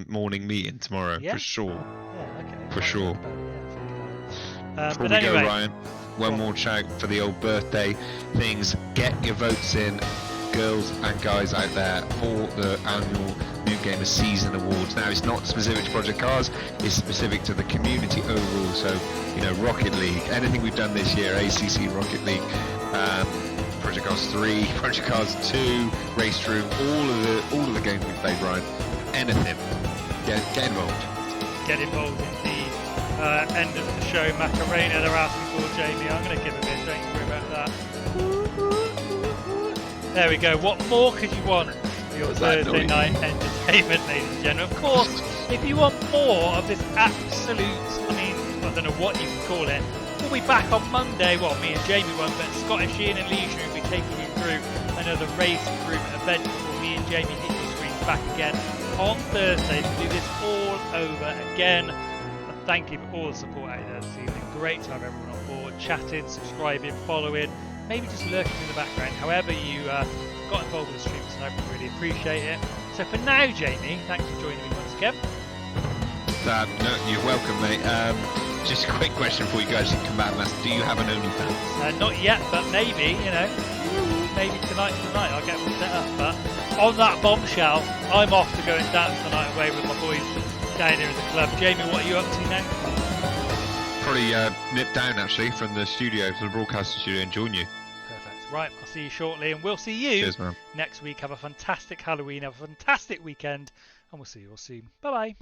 D: morning meeting tomorrow,
A: Yeah?
D: for sure.
A: Yeah, okay.
D: For sure.
A: But
D: Before we
A: anyway,
D: go, Ryan, one more shout for the old birthday things. Get your votes in, girls and guys out there, for the annual NoobGamerz Season Awards. Now, it's not specific to Project Cars, it's specific to the community overall. So, you know, Rocket League, anything we've done this year, ACC Rocket League, Project Cars 3, Project Cars 2, Race Room, all of the games we've played, Ryan. Anything. Get involved.
A: get involved in the end of the show. Macarena, they're asking for Jamie. I'm going to give a bit, don't you worry about that. There we go. What more could you want for your Thursday night entertainment, ladies and gentlemen? Of course, if you want more of this absolute, I mean, I don't know what you can call it, we'll be back on Monday. Well, me and Jamie won't, but Scottish Ian and Leisure will be taking you through another race group event before me and Jamie hit your screens back again on Thursday to do this all over again. And thank you for all the support out there this evening. Great to have everyone on board, chatting, subscribing, following, maybe just lurking in the background. However you got involved with the stream tonight, we really appreciate it. So for now, Jamie, thanks for joining me once again.
D: No, you're welcome, mate. Just a quick question before you guys come back, Master. Do you have an OnlyFans?
A: Not yet, but maybe, you know, maybe tonight's the night. I'll get one set up. But on that bombshell, I'm off to go and dance the night away with my boys down here in the club. Jamie, what are you up to now?
D: Probably nip down, actually, from the studio, from the broadcasting studio, and join you.
A: Perfect. Right, I'll see you shortly, and we'll see you
D: Cheers, man.
A: next week. Have a fantastic Halloween, have a fantastic weekend, and we'll see you all soon. Bye-bye.